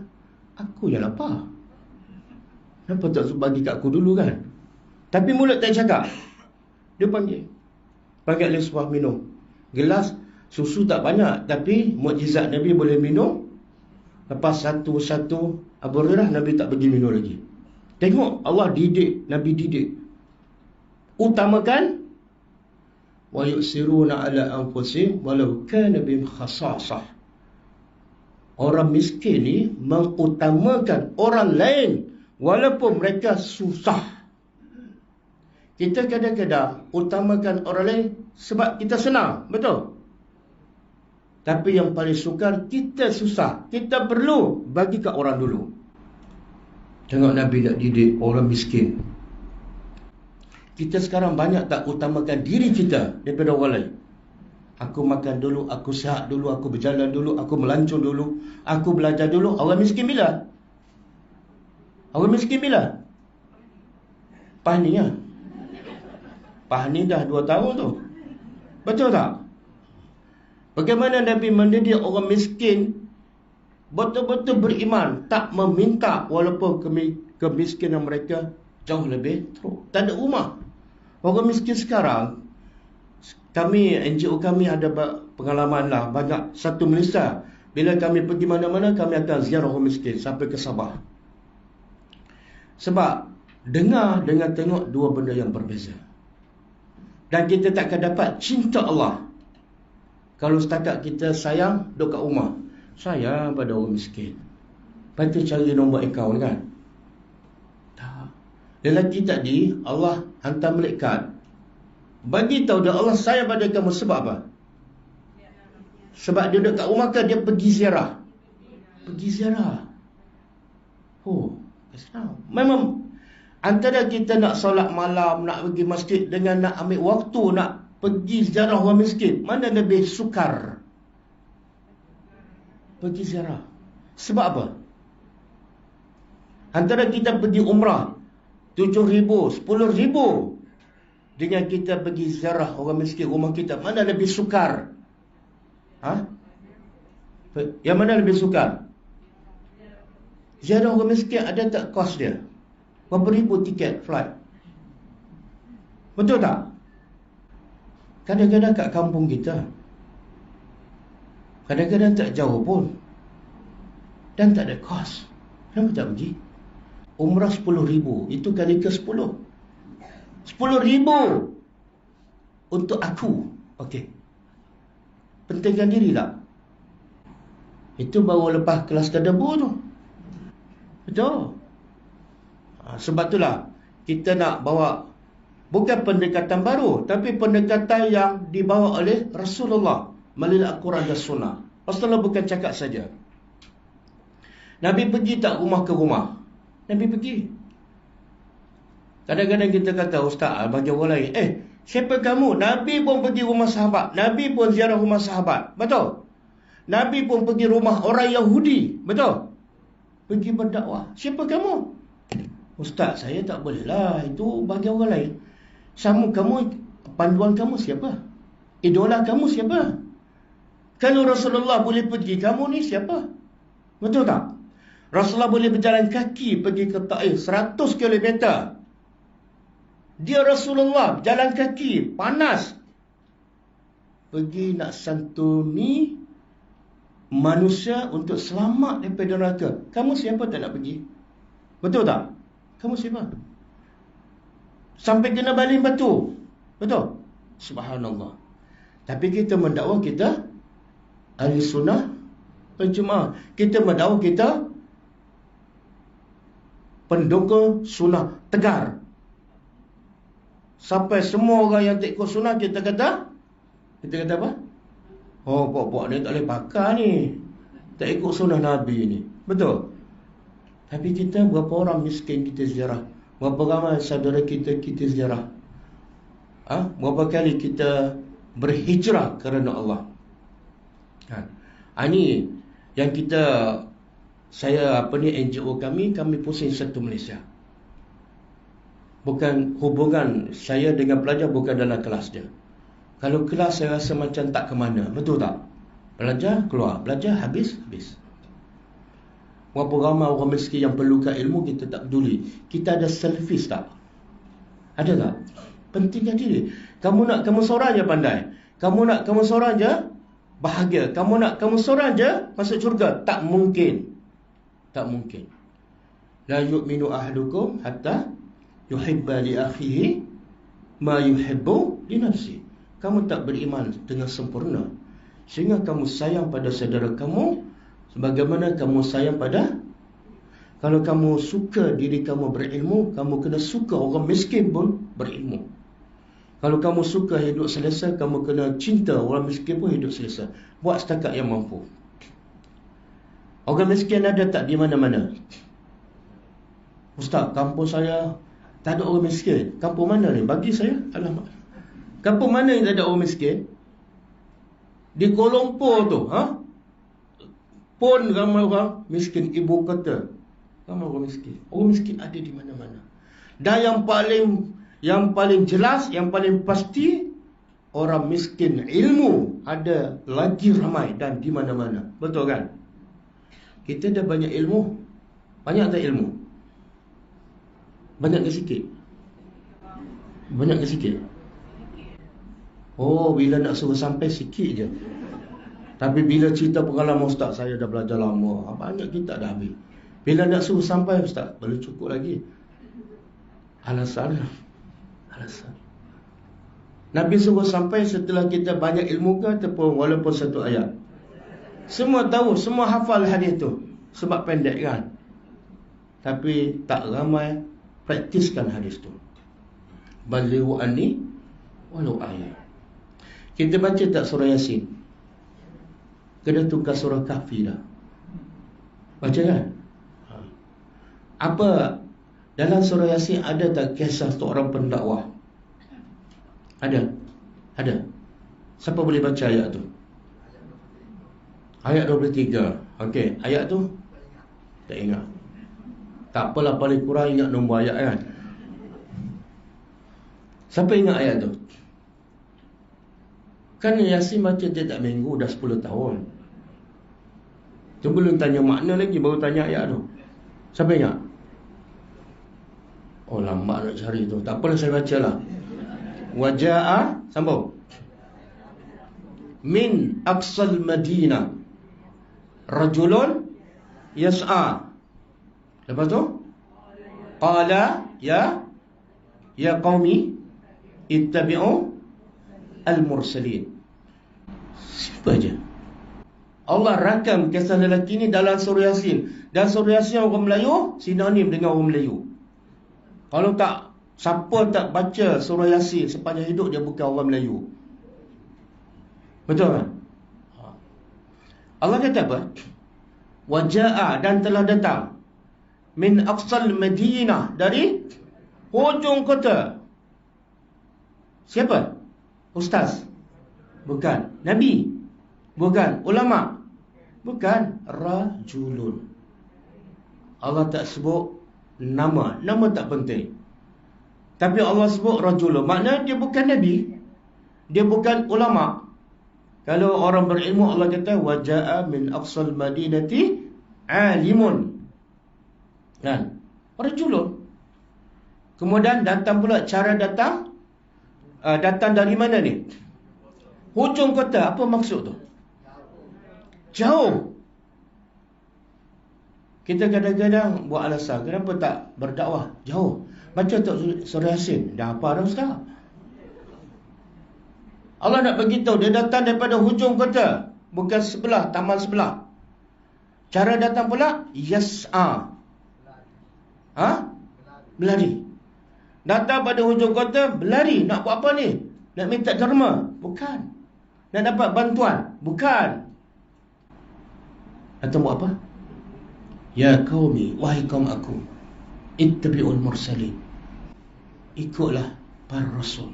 aku yang lapar. Kenapa tak bagi kat aku dulu kan? Tapi mulut tak cakap. Dia panggil. Panggil ahli sufah minum. Gelas susu tak banyak, tapi mukjizat Nabi boleh minum. Lepas satu-satu Abu Hurairah, Nabi tak pergi minum lagi. Tengok Allah didik, Nabi didik. Utamakan wa yusiruna ala anfusihim walau kana bihim khasasah. Orang miskin ni mengutamakan orang lain walaupun mereka susah. Kita kadang-kadang utamakan orang lain sebab kita senang, betul? Tapi yang paling sukar, kita susah. Kita perlu bagi kat orang dulu. Tengok Nabi nak didik orang miskin. Kita sekarang banyak tak utamakan diri kita daripada orang lain. Aku makan dulu, aku sihat dulu, aku berjalan dulu, aku melancong dulu, aku belajar dulu. Orang miskin bila? Orang miskin bila? Pah ni ya. Pah ni dah 2 tahun tu. Betul tak? Bagaimana Nabi mendidik orang miskin betul-betul beriman, tak meminta walaupun kemiskinan mereka jauh lebih teruk. Tak ada rumah. Orang miskin sekarang, kami, NGO kami ada pengalaman lah, banyak satu Malaysia. Bila kami pergi mana-mana, kami akan ziarah orang miskin sampai ke Sabah. Sebab dengar dengan tengok dua benda yang berbeza. Dan kita takkan dapat cinta Allah kalau setakat kita sayang duduk kat rumah, sayang pada orang miskin. Lepas tu cari nombor akaun kan. Tak. Lelaki tadi Allah hantar malaikat bagi tahu dia Allah sayang pada kamu. Sebab apa? Sebab dia duduk kat rumah kan, dia pergi ziarah. Pergi ziarah. Memang antara kita nak solat malam, nak pergi masjid dengan nak ambil waktu nak pergi ziarah orang miskin, mana lebih sukar? Pergi ziarah. Sebab apa? Antara kita pergi umrah 7,000, 10,000 dengan kita pergi ziarah orang miskin rumah kita, mana lebih sukar? Yang mana lebih sukar? Ziarah orang miskin ada tak kos dia? Berapa ribu tiket flight? Betul tak? Kadang-kadang kat kampung kita, kadang-kadang tak jauh pun, dan tak ada kos. Kenapa tak pergi? Umrah 10,000, itu kali ke 10. 10,000 untuk aku. Okey. Pentingkan diri tak? Itu baru lepas kelas tadabbur tu. Betul. Sebab itulah kita nak bawa bukan pendekatan baru, tapi pendekatan yang dibawa oleh Rasulullah melalui Al-Quran dan Sunnah. Rasulullah bukan cakap saja. Nabi pergi tak rumah ke rumah? Nabi pergi. Kadang-kadang kita kata, Ustaz, bagi orang lain, siapa kamu? Nabi pun pergi rumah sahabat. Nabi pun ziarah rumah sahabat. Betul? Nabi pun pergi rumah orang Yahudi. Betul? Pergi berdakwah. Siapa kamu? Ustaz, saya tak boleh lah. Itu bagi orang lain. Sama kamu, panduan kamu siapa? Idola kamu siapa? Kalau Rasulullah boleh pergi, kamu ni siapa? Betul tak? Rasulullah boleh berjalan kaki pergi ke Taif 100 km. Dia Rasulullah berjalan kaki, panas, pergi nak santuni manusia untuk selamat daripada neraka. Kamu siapa tak nak pergi? Betul tak? Kamu siapa? Sampai kena baling batu. Betul? Subhanallah. Tapi kita mendakwa kita ahli sunnah wal jemaah. Kita mendakwa kita pendukung sunnah tegar. Sampai semua orang yang tak ikut sunnah kita kata apa? Oh, puak-puak ni tak boleh pakar ni, tak ikut sunnah Nabi ni. Betul? Tapi kita berapa orang miskin kita ziarah? Berapa ramai saudara kita ziarah? Berapa kali kita berhijrah kerana Allah? Ini yang NGO kami pusing satu Malaysia. Bukan hubungan saya dengan pelajar bukan dalam kelas dia. Kalau kelas saya rasa macam tak ke mana, betul tak? Belajar keluar, belajar habis. Berapa ramai orang miskin yang perlukan ilmu kita tak peduli. Kita ada selfish tak? Ada tak? Pentingkan diri. Kamu seorang je pandai. Kamu seorang je bahagia. Kamu seorang je masuk syurga. Tak mungkin. La yu'minu ahadukum hatta yuhibba li akhihi ma yuhibbu li nafsi. Kamu tak beriman dengan sempurna sehingga kamu sayang pada saudara kamu sebagaimana kamu sayang pada. Kalau kamu suka diri kamu berilmu, kamu kena suka orang miskin pun berilmu. Kalau kamu suka hidup selesa, kamu kena cinta orang miskin pun hidup selesa. Buat setakat yang mampu. Orang miskin ada tak di mana-mana? Ustaz, kampung saya tak ada orang miskin. Kampung mana ni? Bagi saya, alamak. Kampung mana yang tak ada orang miskin? Di Kuala Lumpur tu, pun ramai orang miskin. Ibu kota, ramai orang miskin. Orang miskin ada di mana-mana. Dan yang paling jelas, yang paling pasti, orang miskin ilmu ada lagi ramai dan di mana-mana. Betul kan? Kita dah banyak ilmu. Banyak tak ilmu? Banyak ke sikit? Banyak ke sikit? Oh, bila nak suruh sampai sikit je. Tapi bila cerita pengalaman Ustaz, saya dah belajar lama, banyak kita dah habis. Bila nak suruh sampai, Ustaz, belum cukup lagi. Alasan. Nabi suruh sampai setelah kita banyak ilmu ke ataupun walaupun satu ayat? Semua tahu, semua hafal hadis tu. Sebab pendek kan? Tapi tak ramai praktiskan hadis tu. Balighu anni walau ayat. Kita baca tak surah Yasin? Kena tukar surah Kahfi dah. Baca kan? Apa dalam surah Yasin ada tak kisah seorang pendakwah? Ada? Ada? Siapa boleh baca ayat tu? Ayat 23. Okey, ayat tu tak ingat. Tak apalah, paling kurang ingat nombor ayat kan. Siapa ingat ayat tu? Kan Yasin baca tiap minggu dah 10 tahun. Tu belum tanya makna lagi, baru tanya ayat tu. Siapa ingat? Oh, lambat nak cari tu. Tak apalah, saya bacalah. Waja'a, sambung. Min aqsal Madinah rajulun yas'a. Lepas tu qala ya qaumi ittabi'u al-mursalin. Simple je. Allah rakam kisah lelaki ni dalam surah Yasin. Dan surah Yasin orang Melayu sinonim dengan orang Melayu. Kalau tak, siapa tak baca surah Yasin sepanjang hidup dia bukan orang Melayu. Betul kan? Allah kata apa? Waja'a, dan telah datang, min aqsal Madinah, dari hujung kota. Siapa? Ustaz? Bukan. Nabi? Bukan. Ulama? Bukan. Rajulun. Allah tak sebut nama. Nama tak penting. Tapi Allah sebut rajulun. Maknanya dia bukan Nabi, dia bukan ulama. Kalau orang berilmu, Allah kata waja'a min aqsal madinati alimun. Kan? Rajulun. Kemudian datang pula, cara datang, datang dari mana ni? Hujung kota. Apa maksud tu? Jauh. Kita kadang-kadang buat alasan, kenapa tak berdakwah jauh? Baca tak surah Yasin? Dah apa dah Ustaz? Allah nak beritahu, dia datang daripada hujung kota, bukan sebelah, taman sebelah. Cara datang pula yas'a. Berlari. Datang pada hujung kota, berlari. Nak buat apa ni? Nak minta derma? Bukan. Nak dapat bantuan? Bukan. Atau buat apa? Ya qaumi, wahai kaum aku, ittabi'ul mursalin. Ikutlah para rasul.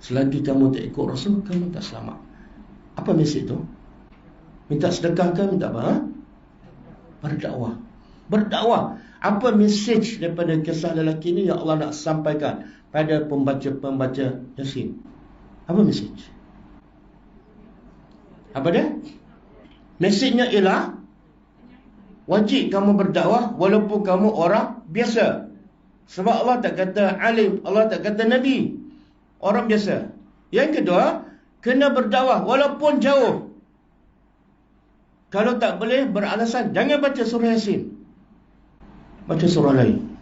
Selagi kamu tak ikut Rasul, kamu tak selamat. Apa mesej tu? Minta sedekah ke? Minta apa? Berdakwah. Berdakwah. Apa mesej daripada kisah lelaki ni yang Allah nak sampaikan pada pembaca-pembaca Yasin? Apa mesej? Apa dia? Mesejnya ialah wajib kamu berdakwah walaupun kamu orang biasa. Sebab Allah tak kata alim, Allah tak kata Nabi. Orang biasa. Yang kedua, kena berdakwah walaupun jauh. Kalau tak boleh beralasan, jangan baca surah Yasin. Baca surah lain.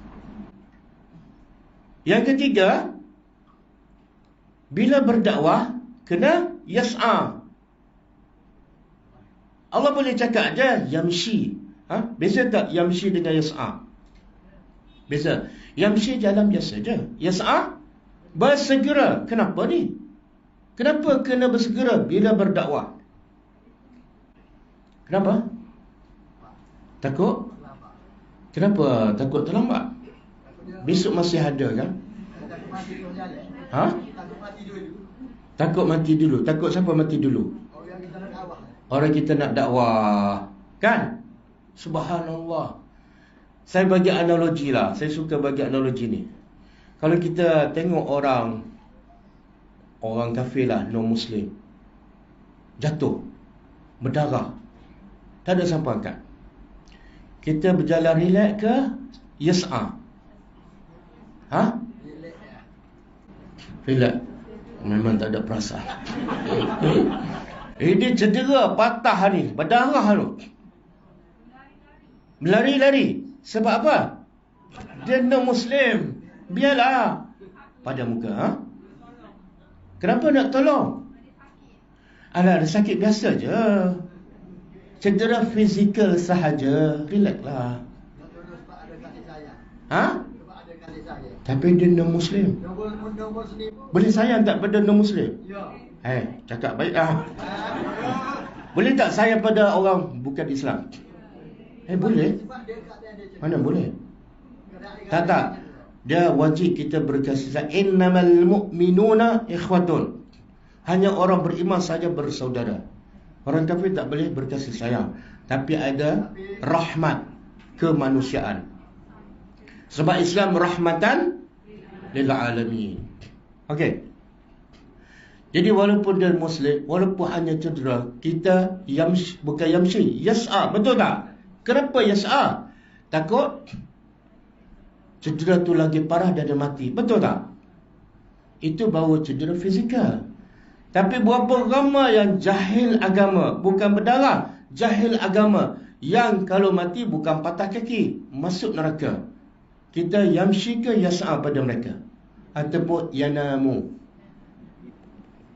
Yang ketiga, bila berdakwah, kena yas'a. Allah boleh cakap aja yamshi. Biasa tak yamshi dengan yas'a? Biasa. Yamshi jalan biasa je. Yas'a bersegera. Kenapa ni? Kenapa kena bersegera bila berdakwah? Kenapa? Takut? Kenapa takut terlambat? Besok masih ada kan? Takut mati dulu. Takut siapa mati dulu? Orang kita nak dakwah. Kan? Subhanallah. Saya bagi analogi lah. Saya suka bagi analogi ni. Kalau kita tengok orang kafir lah, non-Muslim, jatuh, berdarah, tak ada siapa angkat. Kita berjalan relax ke yas'a? Relax. Memang tak ada perasaan. Dia cedera, patah ni, berdarah tu. Berlari-lari. Sebab apa? Dia non-Muslim. Biarlah. Pada muka. Kenapa nak tolong? Alah, ada sakit biasa je. Cedera fizikal sahaja. Relax lah. Tapi dia non-Muslim. Boleh sayang tak pada non-Muslim? Cakap baik lah. Boleh tak sayang pada orang bukan Islam? Boleh. Mana boleh? Tak. Dia wajib kita berkasih sayang. Innamal mu'minuna ikhwatun. Hanya orang beriman saja bersaudara. Orang kafir tak boleh berkasih sayang. Tapi ada rahmat kemanusiaan. Sebab Islam rahmatan lil alamin. Okey. Jadi walaupun dia Muslim, walaupun hanya cedera, kita bukan yamshi, yas'a, betul tak? Kenapa yas'a? Takut cedera tu lagi parah dan dia mati, betul tak? Itu baru cedera fizikal. Tapi berapa ramai yang jahil agama, bukan berdarah, jahil agama, yang kalau mati bukan patah kaki, masuk neraka. Kita yamshi ke yas'a pada mereka, ataupun yanamu.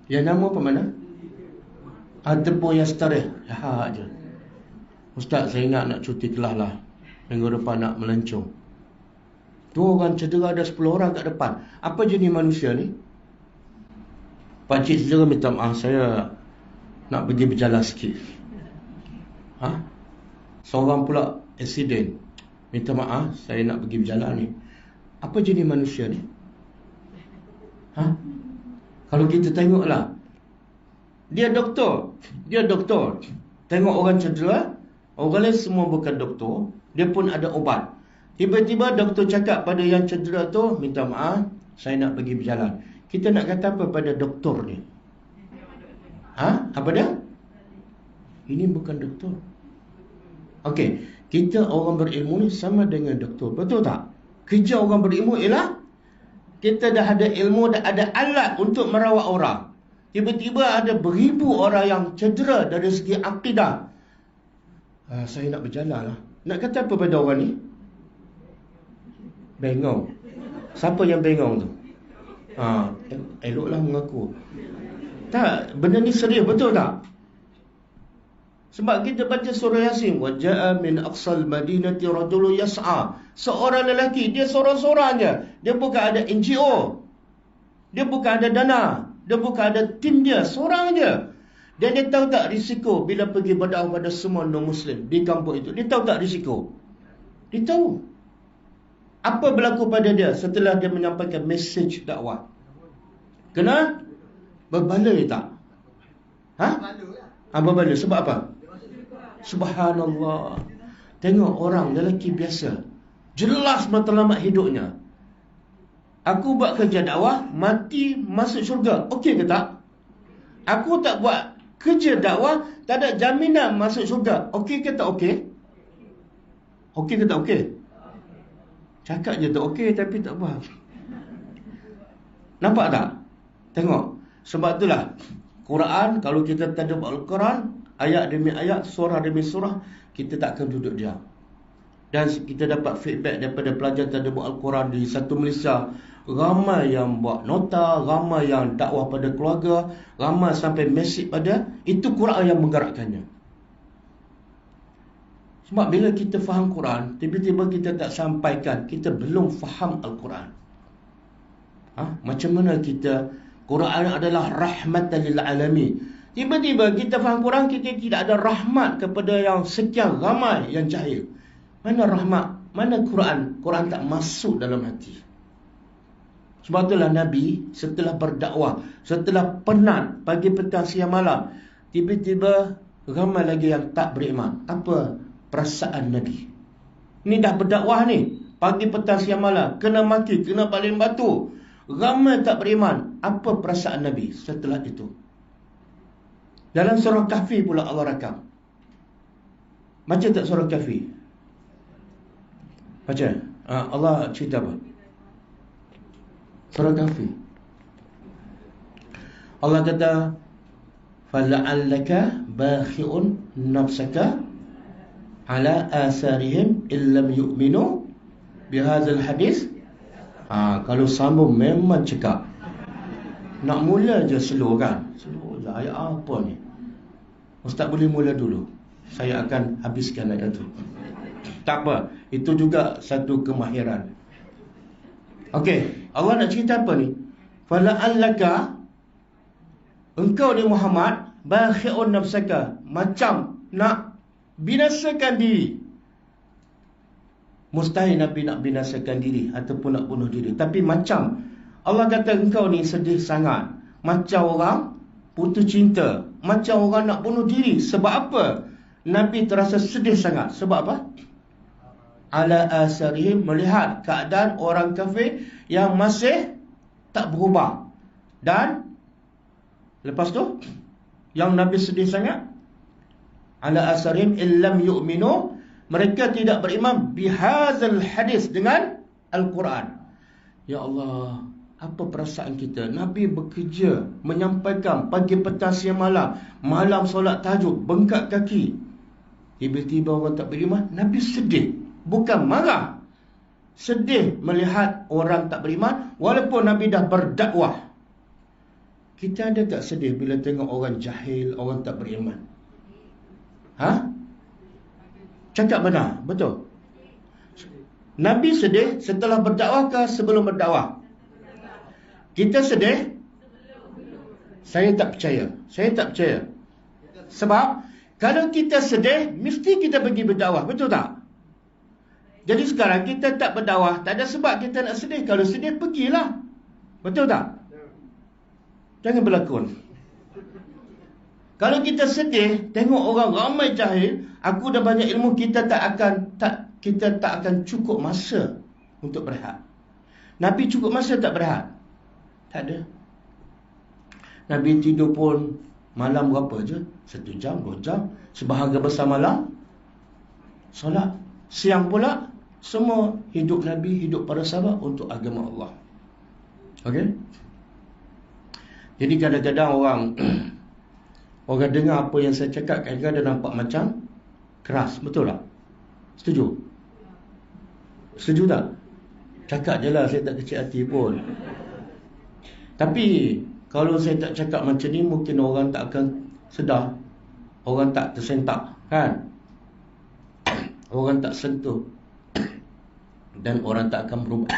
Yanamu apa mana? Ataupun yastarih. Ya je. Ustaz, saya ingat nak cuti kelas lah. Minggu depan nak melencong. Tu orang cedera ada 10 orang kat depan. Apa jenis manusia ni? Pakcik cedera minta maaf, saya nak pergi berjalan sikit. Seorang pula accident. Minta maaf, saya nak pergi berjalan ni. Apa jenis manusia ni? Kalau kita tengoklah, dia doktor. Tengok orang cedera, orang lain semua bukan doktor, dia pun ada ubat. Tiba-tiba doktor cakap pada yang cedera tu, minta maaf, saya nak pergi berjalan. Kita nak kata apa pada doktor ni? Apa dia? Ini bukan doktor. Okey, kita orang berilmu ni sama dengan doktor, betul tak? Kerja orang berilmu ialah kita dah ada ilmu, dah ada alat untuk merawat orang. Tiba-tiba ada beribu orang yang cedera dari segi akidah. Saya nak berjalan lah. Nak kata apa pada orang ni? Bengong. Siapa yang bengong tu? Eloklah mengaku. Tak, benda ni serius, betul tak? Sebab kita baca surah Yasin, wa jaa min aqsal madinati rajulun yas'a. Seorang lelaki, dia seorang-seorang je. Dia bukan ada NGO. Dia bukan ada dana. Dia bukan ada tim dia, seorang je. Dan dia tahu tak risiko bila pergi berdakwah pada semua non-Muslim di kampung itu? Dia tahu tak risiko? Dia tahu. Apa berlaku pada dia setelah dia menyampaikan mesej dakwah? Kena berbaloi tak? Berbaloi. Sebab apa? Subhanallah. Tengok orang lelaki biasa, jelas matlamat hidupnya. Aku buat kerja dakwah, mati masuk syurga. Okey ke tak? Aku tak buat kerja dakwah, tak ada jaminan masuk syurga. Okey ke tak okey? Okey ke tak okey? Cakap je tak okey tapi tak buat. Nampak tak? Tengok. Sebab itulah Quran, kalau kita tadabbur Al-Quran, ayat demi ayat, surah demi surah, kita tak akan duduk diam. Dan kita dapat feedback daripada pelajar tadabbur Al-Quran di satu Malaysia. Ramai yang buat nota, ramai yang dakwah pada keluarga, ramai sampai mesej pada. Itu Quran yang menggerakkannya. Sebab bila kita faham Quran, tiba-tiba kita tak sampaikan, kita belum faham Al-Quran. Macam mana kita, Quran adalah rahmatan lil alamin. Tiba-tiba kita faham Quran, kita tidak ada rahmat kepada yang sekian ramai yang jahil. Mana rahmat? Mana Quran? Quran tak masuk dalam hati. Sebab itulah Nabi setelah berdakwah, setelah penat pagi, petang, siang, malam, tiba-tiba ramai lagi yang tak beriman. Apa perasaan Nabi? Ini dah berdakwah ni, pagi, petang, siang, malam, kena maki, kena baling batu, ramai tak beriman. Apa perasaan Nabi setelah itu? Dalam surah Kahfi pula Allah rakam. Baca tak surah Kahfi? Baca. Allah cerita apa? Surah Kahfi. Allah kata, "Fala'allaka bakhi'un nafsaka ala asarihim illam yu'minu bihadzal hadis." Kalau sambung memang cekap. Nak mula je slow kan? Slow je. Ayat apa ni? Ustaz boleh mula dulu. Saya akan habiskan ayat tu. Tak apa. Itu juga satu kemahiran. Okey. Allah nak cerita apa ni? Fala'allaka, engkau ni Muhammad, bakhi'un nafsaka, macam nak binasakan diri. Mustahil Nabi nak binasakan diri ataupun nak bunuh diri. Tapi macam Allah kata engkau ni sedih sangat, macam orang putus cinta, macam orang nak bunuh diri. Sebab apa Nabi terasa sedih sangat? Sebab apa? Ala asarihim, melihat keadaan orang kafir yang masih tak berubah. Dan lepas tu yang Nabi sedih sangat, ala asarihim illam yu'minu, mereka tidak beriman bihazal hadis, dengan Al-Quran. Ya Allah, apa perasaan kita? Nabi bekerja, menyampaikan pagi, petang, siang, malam, malam solat tahajud, bengkak kaki. Tiba-tiba orang tak beriman. Nabi sedih, bukan marah, sedih melihat orang tak beriman, walaupun Nabi dah berdakwah. Kita ada tak sedih bila tengok orang jahil, orang tak beriman? Cakap benar, betul. Nabi sedih setelah berdakwah ke sebelum berdakwah? Kita sedih? Saya tak percaya. Sebab kalau kita sedih, mesti kita pergi berdakwah, betul tak? Jadi sekarang kita tak berdakwah, tak ada sebab kita nak sedih. Kalau sedih, pergilah, betul tak? Jangan berlakon. Kalau kita sedih tengok orang ramai jahil, aku dah banyak ilmu, kita tak akan cukup masa untuk berehat. Nabi cukup masa tak berehat? Tak ada. Nabi tidur pun malam berapa je? 1 jam, 2 jam. Sebahagian besar malam solat. Siang pula semua hidup Nabi, hidup para sahabat untuk agama Allah. Okey? Jadi kadang-kadang orang dengar apa yang saya cakap, kadang-kadang nampak macam keras, betul tak? Setuju? Setuju tak? Cakap je lah, saya tak kecil hati pun. Tapi kalau saya tak cakap macam ni, mungkin orang tak akan sedar, orang tak tersentak, kan? Orang tak sentuh, dan orang tak akan berubah.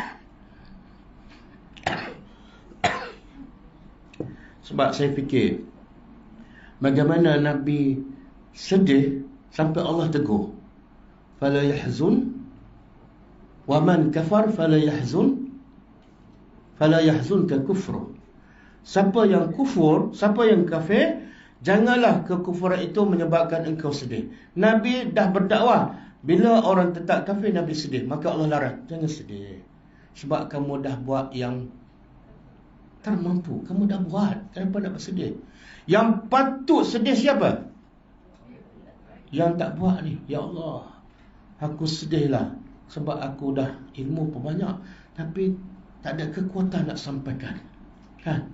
Sebab saya fikir, bagaimana Nabi sedih sampai Allah tegur, fala yahzun wa man kafar fala yahzunka kufru. Siapa yang kufur, siapa yang kafir, janganlah kekufuran itu menyebabkan engkau sedih. Nabi dah berdakwah, bila orang tetap kafir Nabi sedih, maka Allah larang, jangan sedih. Sebab kamu dah buat yang tak mampu, kamu dah buat, kenapa nak bersedih? Yang patut sedih siapa? Yang tak buat ni. Ya Allah, aku sedihlah sebab aku dah ilmu pun banyak, tapi tak ada kekuatan nak sampaikan, kan?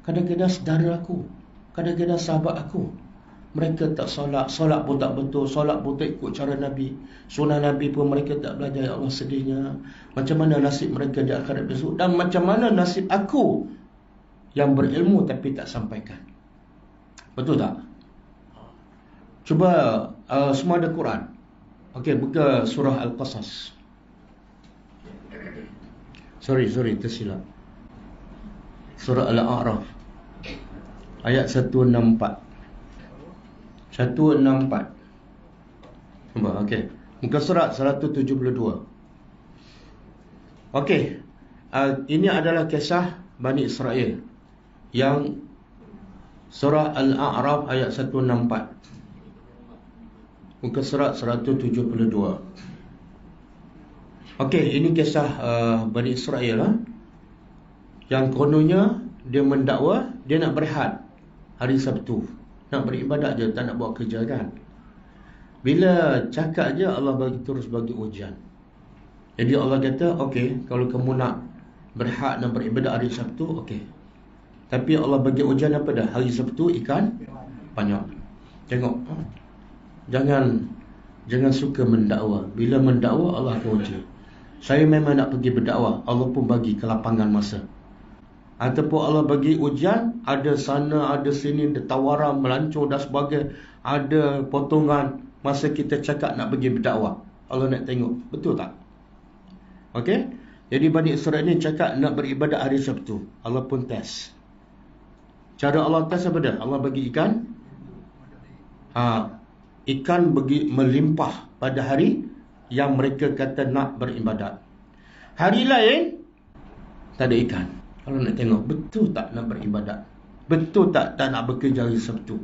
Kadang-kadang saudara aku, kadang-kadang sahabat aku, mereka tak solat pun tak betul, solat pun tak ikut cara Nabi, sunnah Nabi pun mereka tak belajar. Ya Allah, sedihnya. Macam mana nasib mereka di akhirat besok, dan macam mana nasib aku yang berilmu tapi tak sampaikan. Betul tak? Cuba semua ada Quran. Okey, buka surah Al-Qasas. Sorry, tersilap. Surah Al-A'raf ayat 164. 164. Nampak? Okey. Muka surat 172. Okey. Ini adalah kisah Bani Israel yang surah Al-A'raf ayat 164. Muka surat 172. Okey, ini kisah Bani Israel yang kononnya dia mendakwa, dia nak berehat hari Sabtu, nak beribadat je, tak nak buat kerja, kan? Bila cakap je Allah terus bagi ujian. Jadi Allah kata, okey, kalau kamu nak berehat, nak beribadat hari Sabtu, okey. Tapi Allah bagi ujian apa dah? Hari Sabtu ikan banyak. Tengok, jangan suka mendakwa. Bila mendakwa Allah akan uji. Saya memang nak pergi berdakwah, Allah pun bagi kelapangan masa. Ataupun Allah bagi ujian, ada sana, ada sini, ada tawaran, melancur dan sebagainya, ada potongan masa kita cakap nak pergi berdakwah. Allah nak tengok, betul tak? Okey? Jadi Bani Israel ni cakap nak beribadat hari Sabtu. Allah pun test. Cara Allah test apa dah? Allah bagi ikan. Ikan melimpah pada hari yang mereka kata nak beribadat. Hari lain tak ada ikan. Kalau nak tengok betul tak nak beribadat, betul tak nak bekerja hari Sabtu.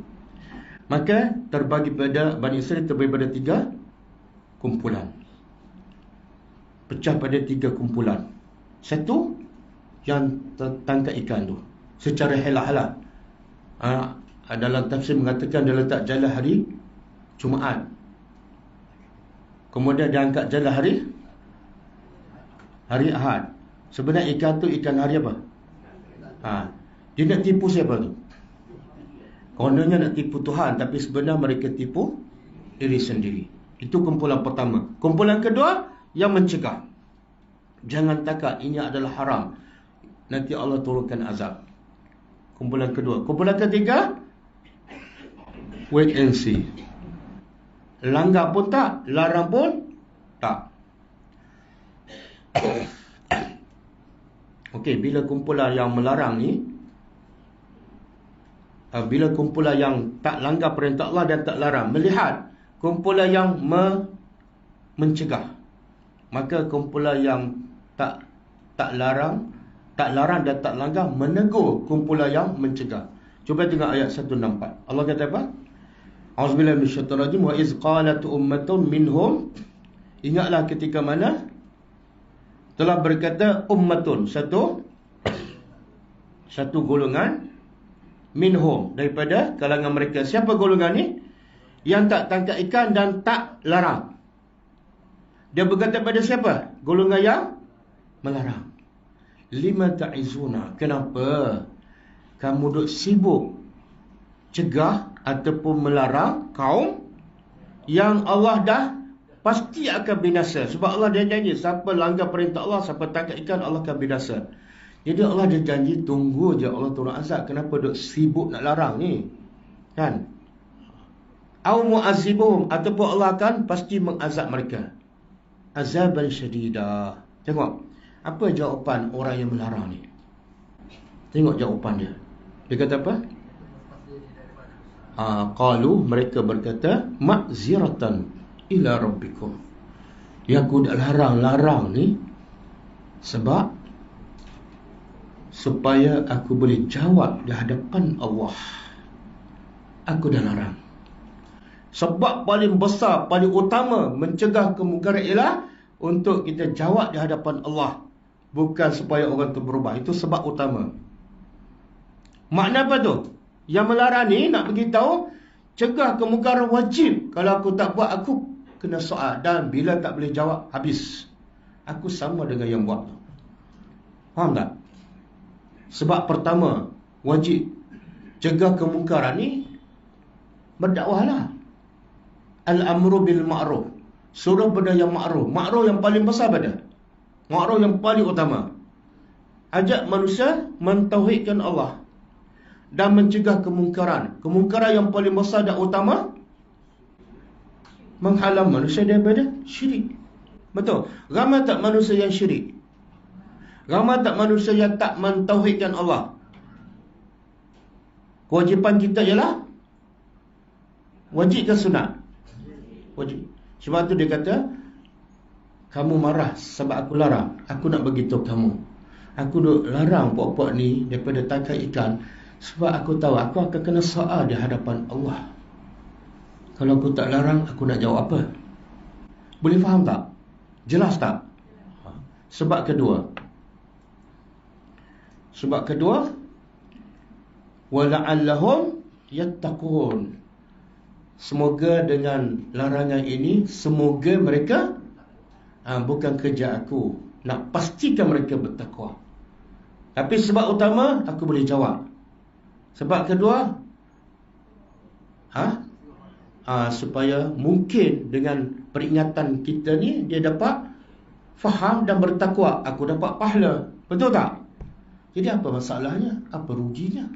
Maka terbagi pada Bani Israel, terbagi pada 3 kumpulan, pecah pada 3 kumpulan. Satu yang tangkap ikan tu secara halal. Dalam tafsir mengatakan dia letak jala hari Jumaat, kemudian dia angkat jala hari Ahad. Sebenarnya ikan tu ikan hari apa? Dia nak tipu siapa tu? Kononnya nak tipu Tuhan, tapi sebenarnya mereka tipu diri sendiri. Itu kumpulan pertama. Kumpulan kedua yang mencegah, jangan takut, ini adalah haram, nanti Allah turunkan azab. Kumpulan kedua. Kumpulan ketiga, wait and see. Langgar pun tak, larang pun tak. Okey, bila kumpulan yang melarang ni, bila kumpulan yang tak langgar perintah Allah dan tak larang melihat kumpulan yang mencegah, maka kumpulan yang tak larang dan tak langgar menegur kumpulan yang mencegah. Cuba tengok ayat 164. Allah kata apa? A'udzubillahi minasyaitonir rajim. Wa iz qalat ummatun minhum. Ingatlah ketika mana telah berkata ummatun, satu golongan, minhum, daripada kalangan mereka. Siapa golongan ni? Yang tak tangkap ikan dan tak larang. Dia berkata pada siapa? Golongan yang melarang. Lima ta'izuna, kenapa kamu duk sibuk cegah ataupun melarang kaum yang Allah dah pasti akan binasa? Sebab Allah dah janji, siapa langgar perintah Allah, siapa tangkap ikan, Allah akan binasa. Jadi Allah dah janji, tunggu je Allah turun azab. Kenapa duk sibuk nak larang ni? Kan? Au mu'azibuhum, ataupun Allah akan pasti mengazab mereka azaban syadida. Tengok apa jawapan orang yang melarang ni. Tengok jawapan dia. Dia kata apa? Qalu, mereka berkata, ma'ziratan ila rabbikum. Yang aku dah larang ni sebab supaya aku boleh jawab di hadapan Allah. Aku dah larang. Sebab paling besar, paling utama mencegah kemungkaran ialah untuk kita jawab di hadapan Allah, bukan supaya orang tu berubah. Itu sebab utama. Makna apa tu? Yang melarang ni nak beritahu, cegah kemungkaran wajib. Kalau aku tak buat, aku kena soal. Dan bila tak boleh jawab, habis. Aku sama dengan yang buat tu. Faham tak? Sebab pertama, wajib cegah kemungkaran ni, berdakwahlah. Al-amru bil ma'ruf, suruh pada yang ma'ruf. Ma'ruf yang paling besar pada ma'ruf yang paling utama. Ajak manusia mentauhidkan Allah dan mencegah kemungkaran. Kemungkaran yang paling besar dan utama, menghalang manusia daripada syirik. Betul? Ramai tak manusia yang syirik? Ramai tak manusia yang tak mentauhidkan Allah? Kewajipan kita ialah wajib ke sunat? Wajib. Sebab tu dia kata, kamu marah sebab aku larang. Aku nak beritahu kamu, aku duk larang puak-puak ni daripada tangkap ikan, sebab aku tahu aku akan kena soal di hadapan Allah. Kalau aku tak larang, aku nak jawab apa? Boleh faham tak? Jelas tak? Sebab kedua, wala'allahum yattaqun. Semoga dengan larangan ini, semoga mereka, bukan kerja aku nak pastikan mereka bertakwa, tapi sebab utama aku boleh jawab. Sebab kedua, supaya mungkin dengan peringatan kita ni, dia dapat faham dan bertakwa, aku dapat pahala. Betul tak? Jadi apa masalahnya? Apa ruginya?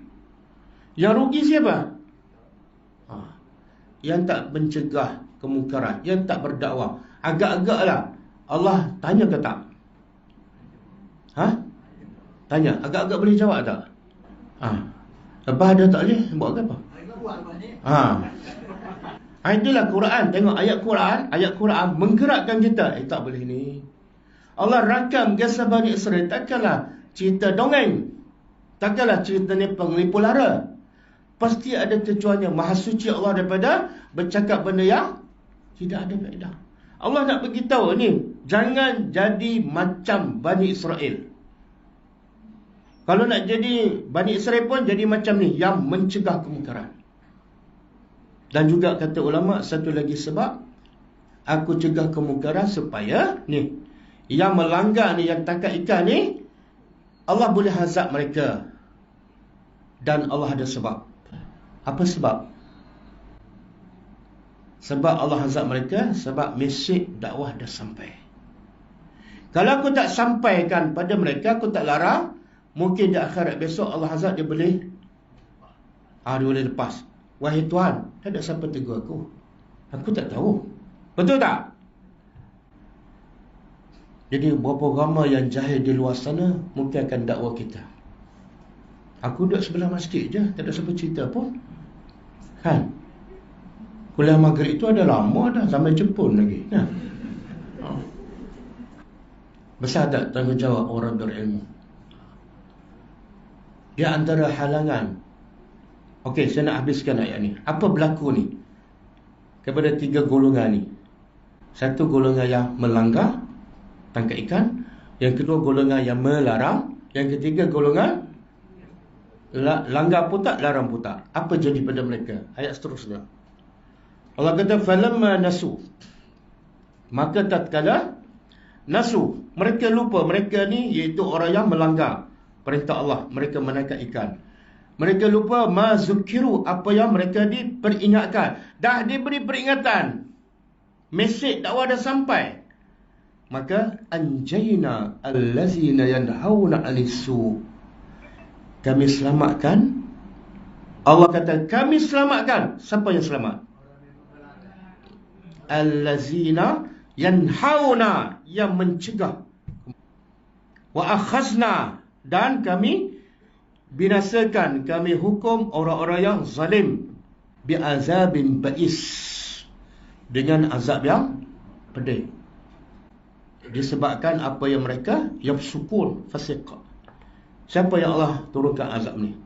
Yang rugi siapa? Yang tak mencegah kemungkaran, yang tak berdakwah. Agak-agaklah Allah tanya ke tak? Tanya, agak-agak boleh jawab tak? Lepas ada tak boleh, buat apa? Itulah Quran. Tengok ayat Quran menggerakkan kita. Tak boleh ni. Allah rakam kisah Bani Israel. Takkanlah cerita dongeng. Takkanlah cerita ni pengelipu lara. Pasti ada tujuannya. Maha suci Allah daripada bercakap benda yang tidak ada faedah. Allah nak beritahu ni, jangan jadi macam Bani Israel. Kalau nak jadi Bani Israel pun jadi macam ni, yang mencegah kemungkaran. Dan juga kata ulama, satu lagi sebab aku cegah kemungkaran supaya ni, yang melanggar ni, yang tangkap ikan ni, Allah boleh azab mereka. Dan Allah ada sebab. Apa sebab? Sebab Allah azab mereka, sebab mesej dakwah dah sampai. Kalau aku tak sampaikan pada mereka, aku tak larang, mungkin di akhirat besok Allah azab, dia boleh lepas. Wahai Tuhan, tak ada siapa tegur aku. Aku tak tahu. Betul tak? Jadi berapa ramai yang jahil di luar sana mungkin akan dakwah kita. Aku duduk sebelah masjid je, tak ada siapa cerita pun. Kan? Kuliah maghrib itu ada lama dah, zaman Jepun lagi. Nah. Besar tak tanggungjawab orang berilmu? Dia antara halangan. Okey, saya nak habiskan ayat ni. Apa berlaku ni kepada tiga golongan ni? Satu golongan yang melanggar, tangkap ikan. Yang kedua golongan yang melarang. Yang ketiga golongan langgar pun tak, larang pun tak. Apa jadi pada mereka? Ayat seterusnya. Allah kata, falamma nasu. Maka tatkala nasu, mereka lupa. Mereka ni iaitu orang yang melanggar perintah Allah. Mereka menangkap ikan. Mereka lupa ma zukiru, apa yang mereka diperingatkan. Dah diberi peringatan, mesej dakwah dah sampai. Maka anjayna allazina yanhauna 'anis-su. Kami selamatkan. Allah kata kami selamatkan. Siapa yang selamat? Allazina yanhauna, yang mencegah. Wa akhazna, dan kami binasakan, kami hukum orang-orang yang zalim bi'azabin ba'is, dengan azab yang pedih. Disebabkan apa yang mereka yafsukun, fasiq. Siapa yang Allah turunkan azab ni?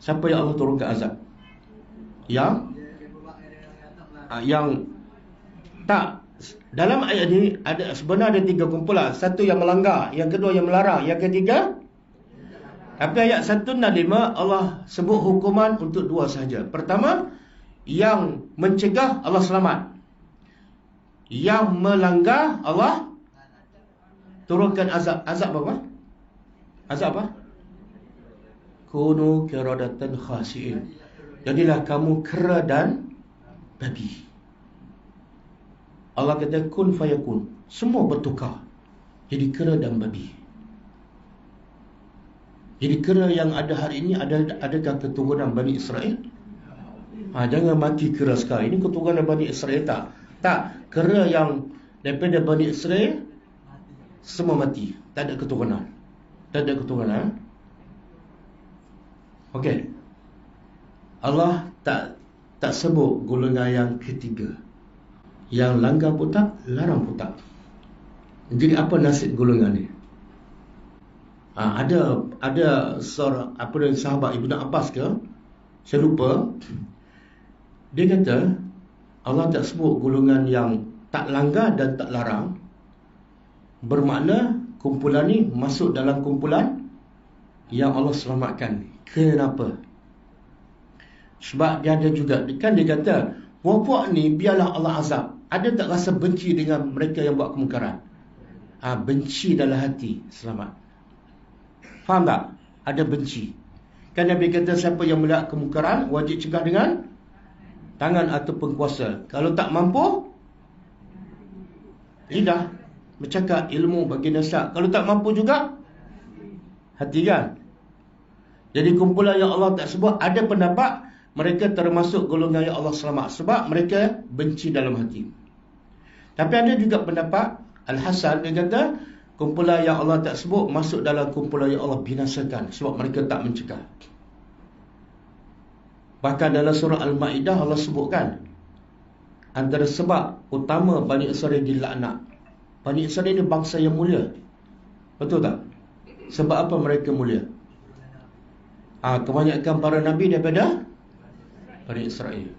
Siapa yang Allah turunkan azab? Yang tak. Dalam ayat ni ada sebenarnya ada tiga kumpulan. Satu yang melanggar, yang kedua yang melarang, yang ketiga. Tapi ayat 1 dan 5 Allah sebut hukuman untuk dua sahaja. Pertama, yang mencegah Allah selamat. Yang melanggar Allah turunkan azab. Azab apa? Azab apa? Kunu kiradatan khasi'in. Jadilah kamu kera dan babi. Allah kata kun fayakun. Semua bertukar jadi kera dan babi. Jadi kera yang ada hari ini, adakah keturunan Bani Israel? Jangan mati kera sekarang. Ini keturunan Bani Israel tak? Tak. Kera yang daripada Bani Israel semua mati. Tak ada keturunan. Tak ada keturunan. Okey. Allah tak sebut golongan yang ketiga. Yang langgar pun tak, larang pun tak. Jadi apa nasib golongan ni? Ada seorang sahabat Ibnu Abbas ke, saya lupa. Dia kata Allah tak sebut golongan yang tak langgar dan tak larang, bermakna kumpulan ni masuk dalam kumpulan yang Allah selamatkan. Kenapa? Sebab dia ada juga, kan dia kata puak-puak ni biarlah Allah azab. Ada tak rasa benci dengan mereka yang buat kemungkaran? Benci dalam hati, selamat. Faham tak? Ada benci. Kan Nabi kata siapa yang melihat kemungkaran wajib cegah dengan tangan ataupun kuasa. Kalau tak mampu, lidah bercakap, ilmu bagi nasihat. Kalau tak mampu juga, hati kan. Jadi kumpulan yang Allah tak sebut, ada pendapat mereka termasuk golongan yang Allah selamat sebab mereka benci dalam hati. Tapi ada juga pendapat Al-Hasan, dia kata kumpulan yang Allah tak sebut masuk dalam kumpulan yang Allah binasakan sebab mereka tak mencegah. Bahkan dalam surah Al-Ma'idah Allah sebutkan antara sebab utama Bani Israel dilaknat. Bani Israel ni bangsa yang mulia. Betul tak? Sebab apa mereka mulia? Kebanyakan para Nabi daripada Bani Israel.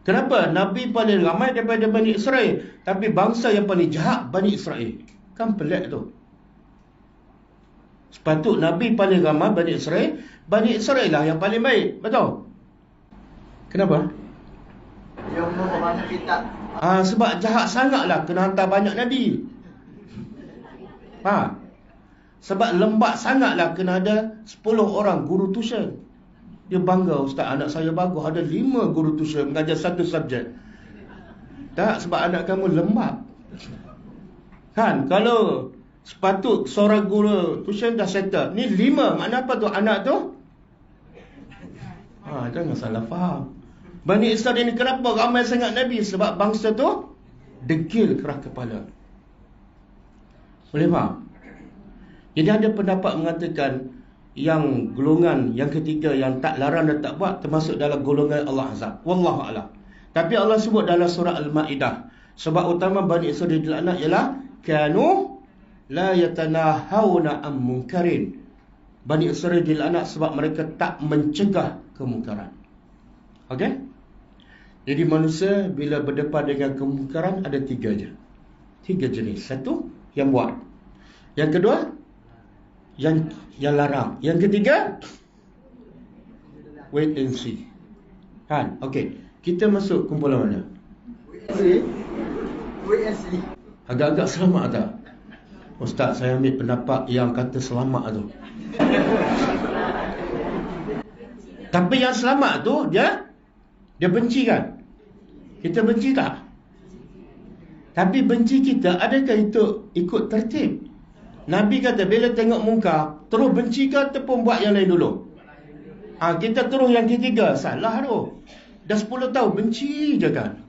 Kenapa? Nabi paling ramai daripada Bani Israel, tapi bangsa yang paling jahat Bani Israel. Kan pelik tu. Sepatut Nabi paling ramai Bani Israel lah yang paling baik. Betul? Kenapa? Dia umur banyak kitab. Sebab jahat sangatlah kena hantar banyak Nabi. Sebab lembat sangatlah kena ada 10 orang guru tuition. Dia bangga, ustaz anak saya bagus, ada 5 guru tuition mengajar satu subjek. Tak, sebab anak kamu lembat. Kan, kalau sepatut seorang guru tuition dah settle, ni 5, makna apa tu anak tu? Jangan salah faham. Bani Israel ni kenapa ramai sangat Nabi? Sebab bangsa tu degil keras kepala. Boleh faham? Jadi ada pendapat mengatakan yang golongan yang ketiga yang tak larang dan tak buat termasuk dalam golongan Allah Azab. Wallahu a'lam. Tapi Allah sebut dalam surah Al-Ma'idah, sebab utama Bani Israel dilaknat ialah kanu la yatanahawna am munkarin. Bani Israel dilaknat sebab mereka tak mencegah kemungkaran. Okey? Jadi manusia bila berdepan dengan kemungkaran ada 3 je. 3 jenis. Satu, yang buat. Yang kedua, yang larang. Yang ketiga, wait and see. Kan? Okey. Kita masuk kumpulan mana? Wait and see. Agak-agak selamat tak? Ustaz, saya ambil pendapat yang kata selamat tu. Tapi yang selamat tu dia benci kan? Kita benci tak? Tapi benci kita adakah itu ikut tertib? Nabi kata bila tengok mungkar terus benci ke ataupun buat yang lain dulu? Kita terus yang ketiga. Salah tu. Dah 10 tahun benci je kan?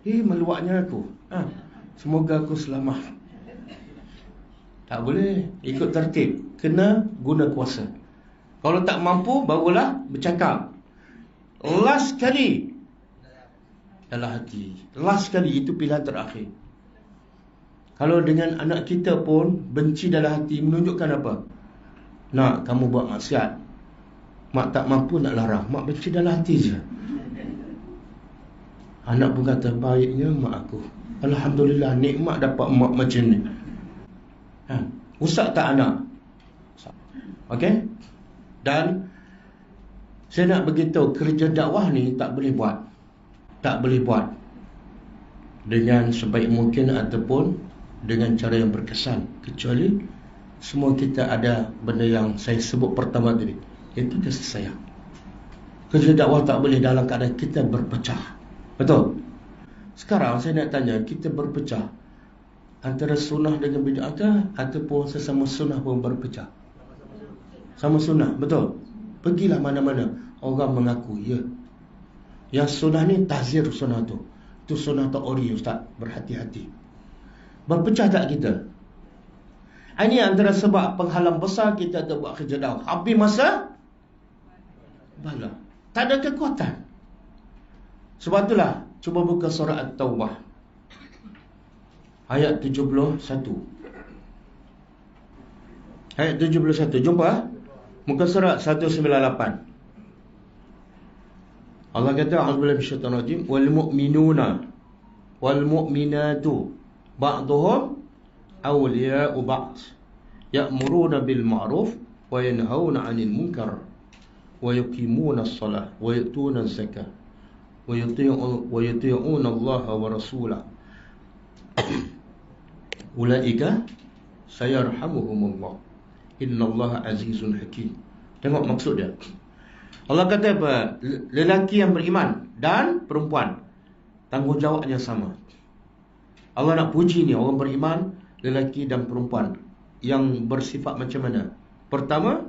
Meluaknya aku. Semoga aku selamat. Tak boleh. Ikut tertib. Kena guna kuasa. Kalau tak mampu barulah bercakap. Last kali dalam hati. Last kali, itu pilihan terakhir. Kalau dengan anak kita pun benci dalam hati menunjukkan apa? Nak kamu buat maksiat, mak tak mampu nak larang, mak benci dalam hati je. Anak pun kata baiknya mak aku, alhamdulillah nikmat dapat mak macam ni. Rusak tak anak? Okey? Dan saya nak beritahu, kerja dakwah ni tak boleh buat. Tak boleh buat dengan sebaik mungkin ataupun dengan cara yang berkesan, kecuali semua kita ada benda yang saya sebut pertama tadi, iaitu kasih sayang. Kerja dakwah tak boleh dalam keadaan kita berpecah. Betul? Sekarang saya nak tanya, kita berpecah antara sunnah dengan bid'ah ke, ataupun sesama sunnah pun berpecah? Sama sunnah, betul? Pergilah mana-mana, orang mengaku ya, yang sunnah ni tahzir sunnah tu. Tu sunnah tak ori, ustaz. Berhati-hati. Berpecah tak kita? Ini antara sebab penghalang besar kita tak buat kerja dakwah. Habis masa bala. Tak ada kekuatan. Sebab itulah, cuba buka surah At-Taubah ayat 71. Ayat 71. Jumpa? Muka surat 198. Allah kata, a'udzubillahi minasyaitonir rajim, wal mu'minuna wal mu'minatu ba'dhuhum awliya'u ba'd ya'muruna bil ma'ruf wa yanhauna 'anil munkar wa yuqimuna as-shalah wa yu'tuna az-zakah wa yuti'una Allah wa rasulahu ulaika sayarhamuhumullah innallaha azizun hakim. Tengok maksud dia. Allah kata apa? Lelaki yang beriman dan perempuan, tanggungjawabnya sama. Allah nak puji ni orang beriman, lelaki dan perempuan yang bersifat macam mana? Pertama,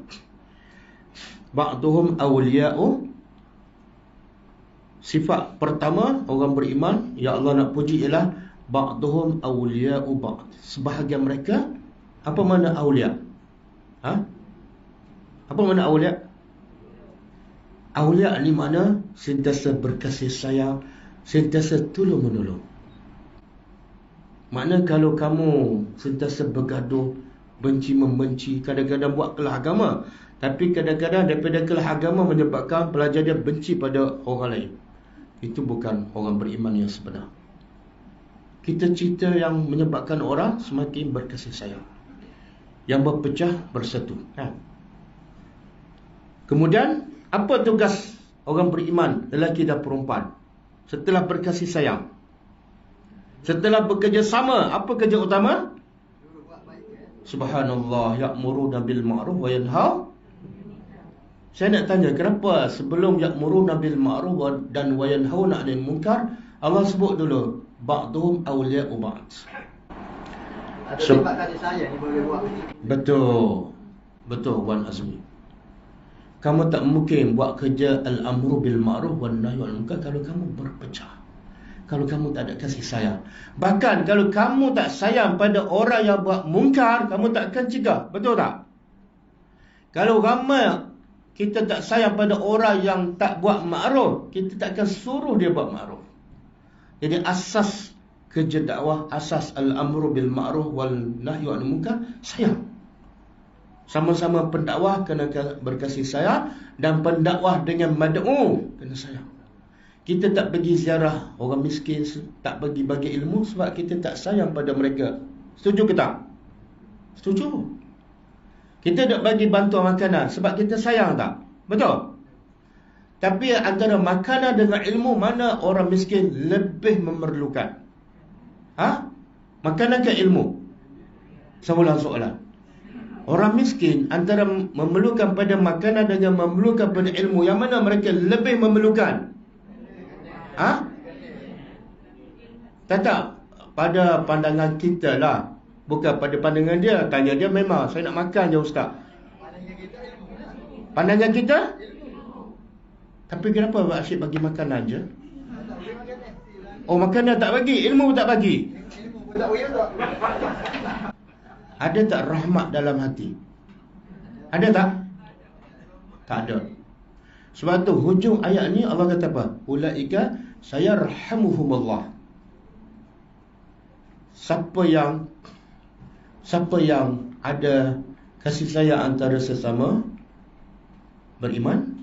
ba'duhum awliya'u. Sifat pertama orang beriman yang Allah nak puji ialah ba'duhum awliya'u ba'd. Sebahagian mereka, apa makna awliya'? Apa makna awliya'? Aulia ni mana? Sentiasa berkasih sayang, sentiasa tolong menolong. Makna kalau kamu sentiasa bergaduh, benci membenci, kadang-kadang buat kelah agama, tapi kadang-kadang daripada kelah agama menyebabkan pelajar dia benci pada orang lain, itu bukan orang beriman yang sebenar. Kita cerita yang menyebabkan orang semakin berkasih sayang, yang berpecah bersatu. Kemudian apa tugas orang beriman, lelaki dan perempuan, setelah berkasih sayang, setelah bekerjasama? Apa kerja utama? Subhanallah, ya'muruna bil ma'ruf wa yanhaw. Saya nak tanya, kenapa sebelum ya'muruna bil ma'ruf dan wa yanhauna 'anil munkar, Allah sebut dulu ba'dhum awliya'u ba'd? Ada sebab kasih sayang ni boleh buat. Betul Wan Azmi. Kamu tak mungkin buat kerja al-amru bil ma'ruf wan nahyu 'anil munkar kalau kamu berpecah, kalau kamu tak ada kasih sayang. Bahkan kalau kamu tak sayang pada orang yang buat mungkar, kamu tak akan cegah. Betul tak? Kalau ramai kita tak sayang pada orang yang tak buat ma'ruf, kita tak akan suruh dia buat ma'ruf. Jadi asas kerja dakwah, asas al-amru bil ma'ruf wal nahyu 'anil munkar, sayang. Sama-sama pendakwah kena berkasih sayang, dan pendakwah dengan mad'u kena sayang. Kita tak pergi ziarah orang miskin, tak pergi bagi ilmu sebab kita tak sayang pada mereka. Setuju ke tak? Setuju. Kita tak bagi bantuan makanan sebab kita sayang tak? Betul? Tapi antara makanan dengan ilmu, mana orang miskin lebih memerlukan? Makanan ke ilmu? Soalan. Orang miskin antara memerlukan pada makanan dengan memerlukan pada ilmu, yang mana mereka lebih memerlukan? Tak, pada pandangan kita lah, bukan pada pandangan dia. Tanya dia, memang saya nak makan je Ustaz. Pandangan kita? Tapi kenapa Abang Asyik bagi makanan je? Oh, makanan tak bagi, ilmu tak bagi. Ada tak rahmat dalam hati? Ada tak? Tak ada. Sebab tu hujung ayat ni Allah kata apa? Ulaika sayarhamuhumullah. Siapa yang ada kasih sayang antara sesama beriman,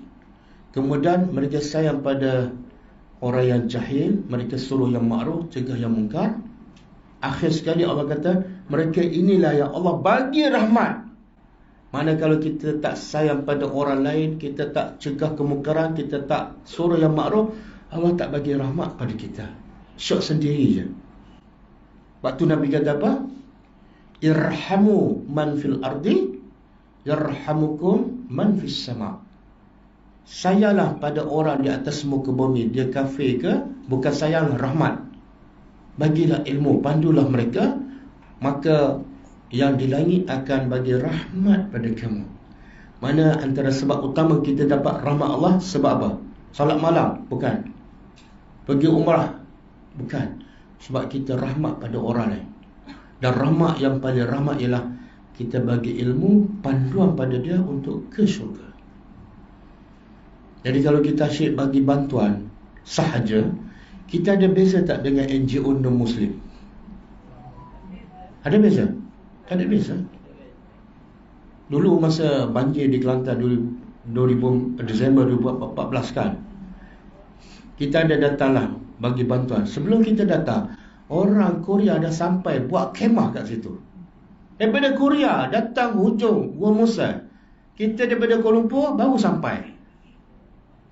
kemudian mereka sayang pada orang yang jahil, mereka suruh yang ma'ruf, cegah yang mungkar, akhir sekali Allah kata mereka inilah yang Allah bagi rahmat. Mana kalau kita tak sayang pada orang lain, kita tak cegah kemungkaran, kita tak suruh yang ma'ruf, Allah tak bagi rahmat pada kita. Syok sendiri je. Waktu Nabi kata apa? Irhamu man fil ardi yarhamukum man fis sama. Sayanglah pada orang di atas muka bumi, dia kafir ke, bukan sayang, rahmat. Bagilah ilmu, pandulah mereka, maka yang di langit akan bagi rahmat pada kamu. Mana antara sebab utama kita dapat rahmat Allah? Sebab apa? Salat malam? Bukan. Pergi umrah? Bukan. Sebab kita rahmat pada orang lain. Dan rahmat yang paling rahmat ialah kita bagi ilmu, panduan pada dia untuk ke syurga. Jadi kalau kita asyik bagi bantuan sahaja, kita ada beza tak dengan NGO non-Muslim? Ada beza? Tak ada beza. Dulu masa banjir di Kelantan Desember 2014 kan, kita ada datang lah bagi bantuan. Sebelum kita datang, orang Korea dah sampai buat kemah kat situ. Daripada Korea datang hujung Gua Musa, kita daripada Kuala Lumpur baru sampai.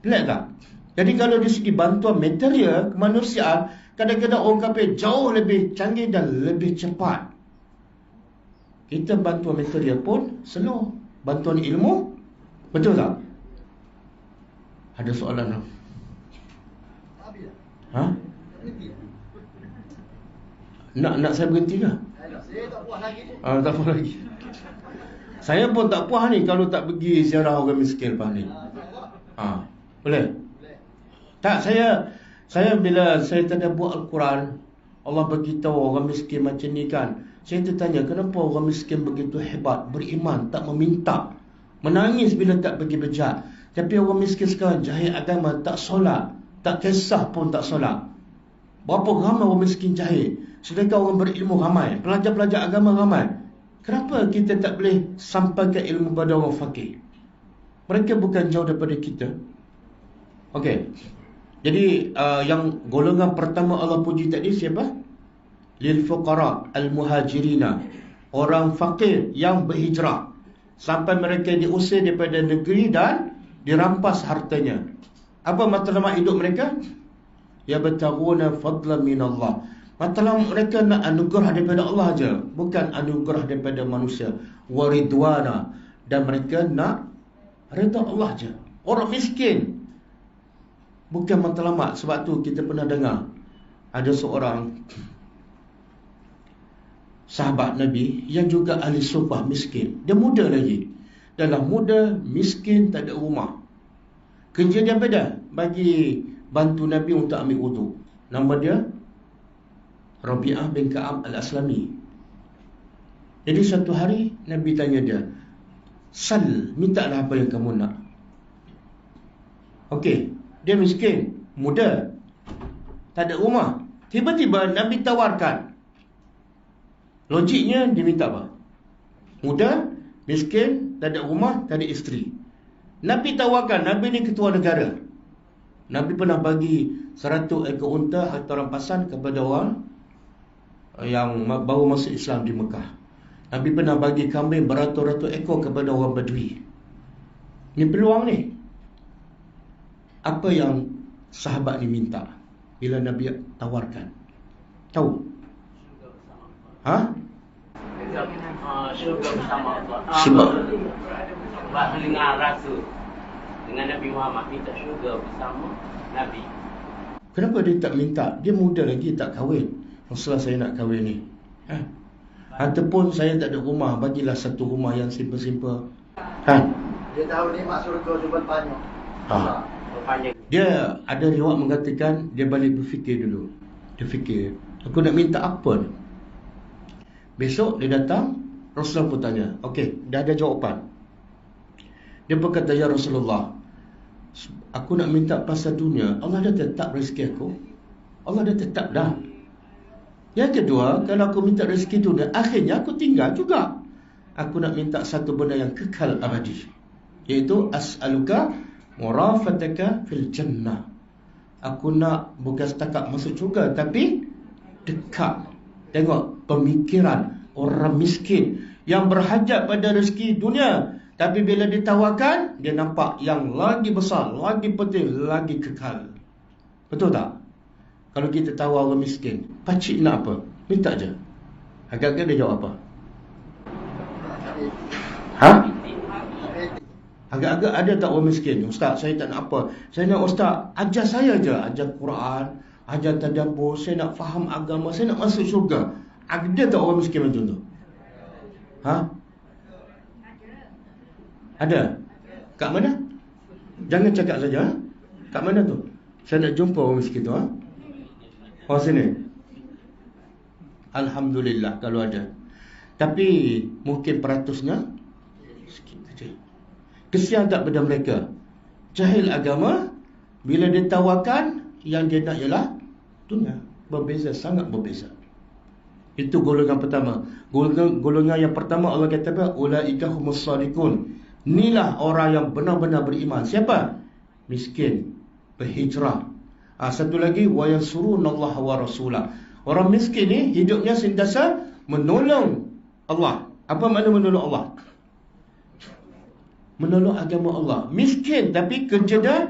Pelik tak? Jadi kalau di segi bantuan material kemanusiaan, kadang-kadang orang kafir jauh lebih canggih dan lebih cepat. Kita bantuan material pun slow. Bantuan ilmu, betul tak? Ada soalan tak? Nak saya berhenti ke? Saya tak puas lagi. Tak puas lagi. Saya pun tak puas ni kalau tak pergi ziarah orang miskin lepas ni. Boleh? Tak, saya bila saya tadabbur Al-Quran, Allah beritahu orang miskin macam ni kan, saya tertanya, kenapa orang miskin begitu hebat, beriman, tak meminta, menangis bila tak pergi bejat. Tapi orang miskin sekarang jahil agama, tak solat, tak kisah pun tak solat. Berapa ramai orang miskin jahil, sedangkan orang berilmu ramai, pelajar-pelajar agama ramai. Kenapa kita tak boleh sampaikan ilmu pada orang fakir? Mereka bukan jauh daripada kita. Okey. Jadi yang golongan pertama Allah puji tadi siapa? Lil fuqara al muhajirina, orang fakir yang berhijrah sampai mereka diusir daripada negeri dan dirampas hartanya. Apa matlamat hidup mereka? Ya bataguna fadlan min Allah. Matlamat mereka nak anugerah daripada Allah aja, bukan anugerah daripada manusia. Waridwana, dan mereka nak redha Allah aja. Orang miskin bukan matlamat. Sebab tu kita pernah dengar ada seorang sahabat Nabi yang juga ahli sufah, miskin. Dia muda lagi. Dalam muda, miskin, tak ada rumah. Kerja dia apa dah? Bagi bantu Nabi untuk ambil wudu. Nama dia Rabi'ah bin Ka'ab al-Aslami. Jadi satu hari Nabi tanya dia, "Sal, mintalah apa yang kamu nak." Okey, dia miskin, muda, tak ada rumah. Tiba-tiba Nabi tawarkan. Logiknya dia minta apa? Muda, miskin, tak ada rumah, tak ada isteri. Nabi tawarkan, Nabi ni ketua negara. Nabi pernah bagi 100 ekor unta harta rampasan kepada orang yang baru masuk Islam di Mekah. Nabi pernah bagi kambing beratus-ratus ekor kepada orang Badui. Ni peluang ni. Apa yang sahabat ni minta bila Nabi tawarkan? Tahu? Ha? Syurga bersama Allah. Sebab dengan Rasul, dengan Nabi Muhammad, minta syurga bersama Nabi. kenapa dia tak minta? Dia muda lagi, tak kahwin. Masalah saya nak kahwin ni. Ataupun saya tak ada rumah, bagilah satu rumah yang simple-simple. Dia tahu nikmat surga tu banyak. Dia ada riwayat mengatakan dia balik berfikir dulu. Dia fikir, aku nak minta apa ni? Besok dia datang, Rasulullah pun tanya. Okey, dah ada jawapan. Dia berkata, "Ya Rasulullah, aku nak minta pasal dunia. Allah dah tetap rezeki aku. Allah dah tetap dah. Yang kedua, kalau aku minta rezeki dunia, akhirnya aku tinggal juga. Aku nak minta satu benda yang kekal abadi, iaitu as'aluka murafataka fil jannah. Aku nak bukan setakat masuk syurga, tapi dekat. Tengok pemikiran orang miskin yang berhajat pada rezeki dunia, tapi bila ditawarkan, dia nampak yang lagi besar, lagi penting, lagi kekal. Betul tak? Kalau kita tawar orang miskin, "Pakcik nak apa?" Minta je. Agak-agak dia jawab apa? Agak-agak ada tak orang miskin? "Ustaz, saya tak nak apa. Saya nak Ustaz ajar saya je. Ajar Quran, ajar tadabbur. Saya nak faham agama. Saya nak masuk syurga." Ada tak orang miskin macam tu? Ada? Kat mana? Jangan cakap saja. Kat mana tu? Saya nak jumpa orang miskin tu. Oh, sini. Alhamdulillah kalau ada. Tapi mungkin peratusnya sikit saja. Kesian tak pada mereka? Jahil agama, bila ditawarkan, yang dia nak ialah dunia. Berbeza, sangat berbeza. Itu golongan pertama. Golongan yang pertama Allah kata apa? Ulaika humus shadiqun. Inilah orang yang benar-benar beriman. Siapa? Miskin, berhijrah. Satu lagi, wa yansurunallaha wa rasulah. Orang miskin ni hidupnya sentiasa menolong Allah. Apa makna menolong Allah? Menolong agama Allah. Miskin tapi kerja dia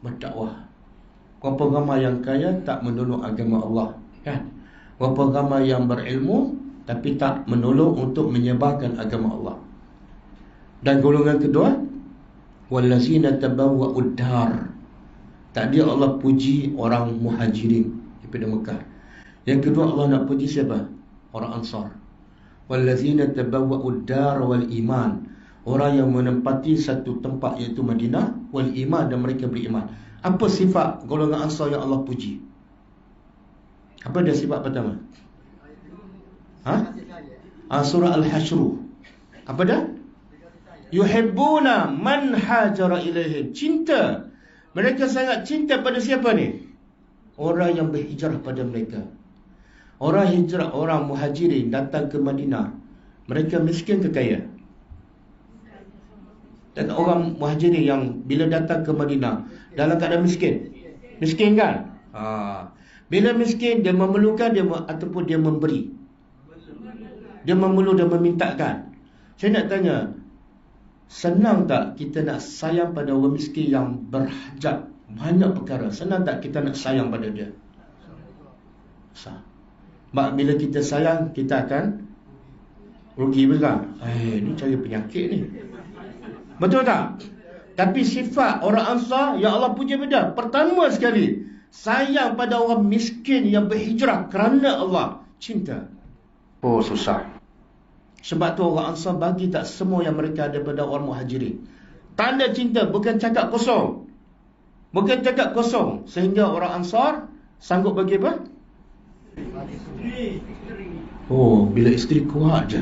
berdakwah. Berapa ramai yang kaya tak menolong agama Allah, kan? Berapa ramai yang berilmu tapi tak menolong untuk menyebarkan agama Allah. Dan golongan kedua, wallazina tabawwa'ud dar. Tadi Allah puji orang muhajirin daripada Mekah. Yang kedua Allah nak puji siapa? Orang Ansar. Wallazina tabawwa'ud dar wal iman. Orang yang menempati satu tempat iaitu Madinah, wal iman, dan mereka beriman. Apa sifat golongan Ansar yang Allah puji? Apa dia sifat pertama? Surah Al-Hashr. Apa dah? Yuhibbuna man hajara ilaihim. Cinta. Mereka sangat cinta pada siapa ni? Orang yang berhijrah pada mereka. Orang hijrah, orang muhajirin datang ke Madinah. Mereka miskin ke kaya? Dan orang muhajirin yang bila datang ke Madinah dalam keadaan miskin. Miskin kan? Bila miskin, dia memerlukan ataupun dia memberi. Dia memerlukan dan memintakan. Saya nak tanya, senang tak kita nak sayang pada orang miskin yang berhajat banyak perkara? Senang tak kita nak sayang pada dia? Mak, bila kita sayang, kita akan rugi bukan? Ni cari penyakit ni. Betul tak? Tapi sifat orang Ansar yang Allah puji pada, pertama sekali, sayang pada orang miskin yang berhijrah kerana Allah. Cinta. Oh, susah. Sebab tu orang Ansar bagi tak semua yang mereka ada pada orang muhajirin. Tanda cinta, bukan cakap kosong. Bukan cakap kosong. Sehingga orang Ansar sanggup bagi apa? Oh, bila isteri kuat je.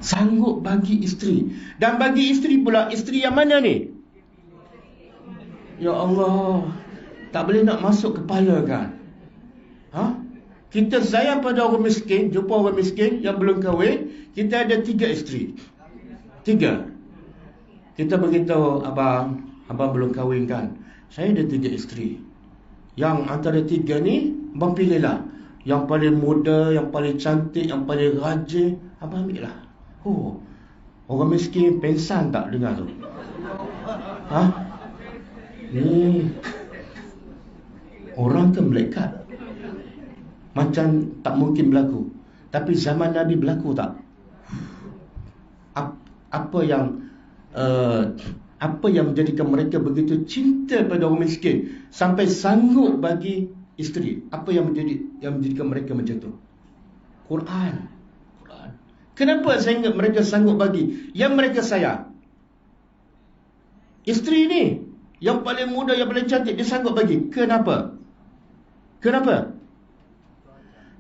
Sanggup bagi isteri. Dan bagi isteri pula, isteri yang mana ni? Ya Allah, tak boleh nak masuk kepala kan? Kita sayang pada orang miskin, jumpa orang miskin yang belum kahwin, kita ada 3 isteri. 3. Kita beritahu abang belum kahwin kan? Saya ada 3 isteri. Yang antara 3 ni, abang pilihlah. Yang paling muda, yang paling cantik, yang paling rajin, abang ambil lah. Oh, orang miskin pensan tak dengar tu? Ni orang ke malaikat? Macam tak mungkin berlaku. Tapi zaman Nabi berlaku tak? Apa yang menjadikan mereka begitu cinta pada orang miskin sampai sanggup bagi isteri? Apa yang menjadikan mereka macam tu? Quran. Kenapa sehingga mereka sanggup bagi yang mereka sayang? Isteri ni yang paling muda, yang paling cantik, dia sanggup bagi. Kenapa?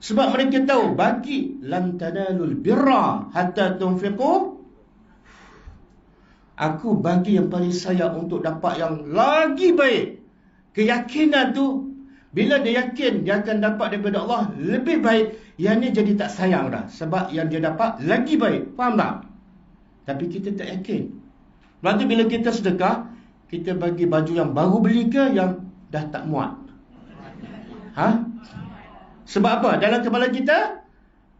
Sebab mereka tahu bagi lan tanalul birra hatta tunfiqu. Aku bagi yang paling sayang untuk dapat yang lagi baik. Keyakinan tu, bila dia yakin dia akan dapat daripada Allah lebih baik, yang ni jadi tak sayang dah. Sebab yang dia dapat lagi baik. Faham tak? Tapi kita tak yakin. Berarti bila kita sedekah, kita bagi baju yang baru beli ke yang dah tak muat? Sebab apa? Dalam kepala kita,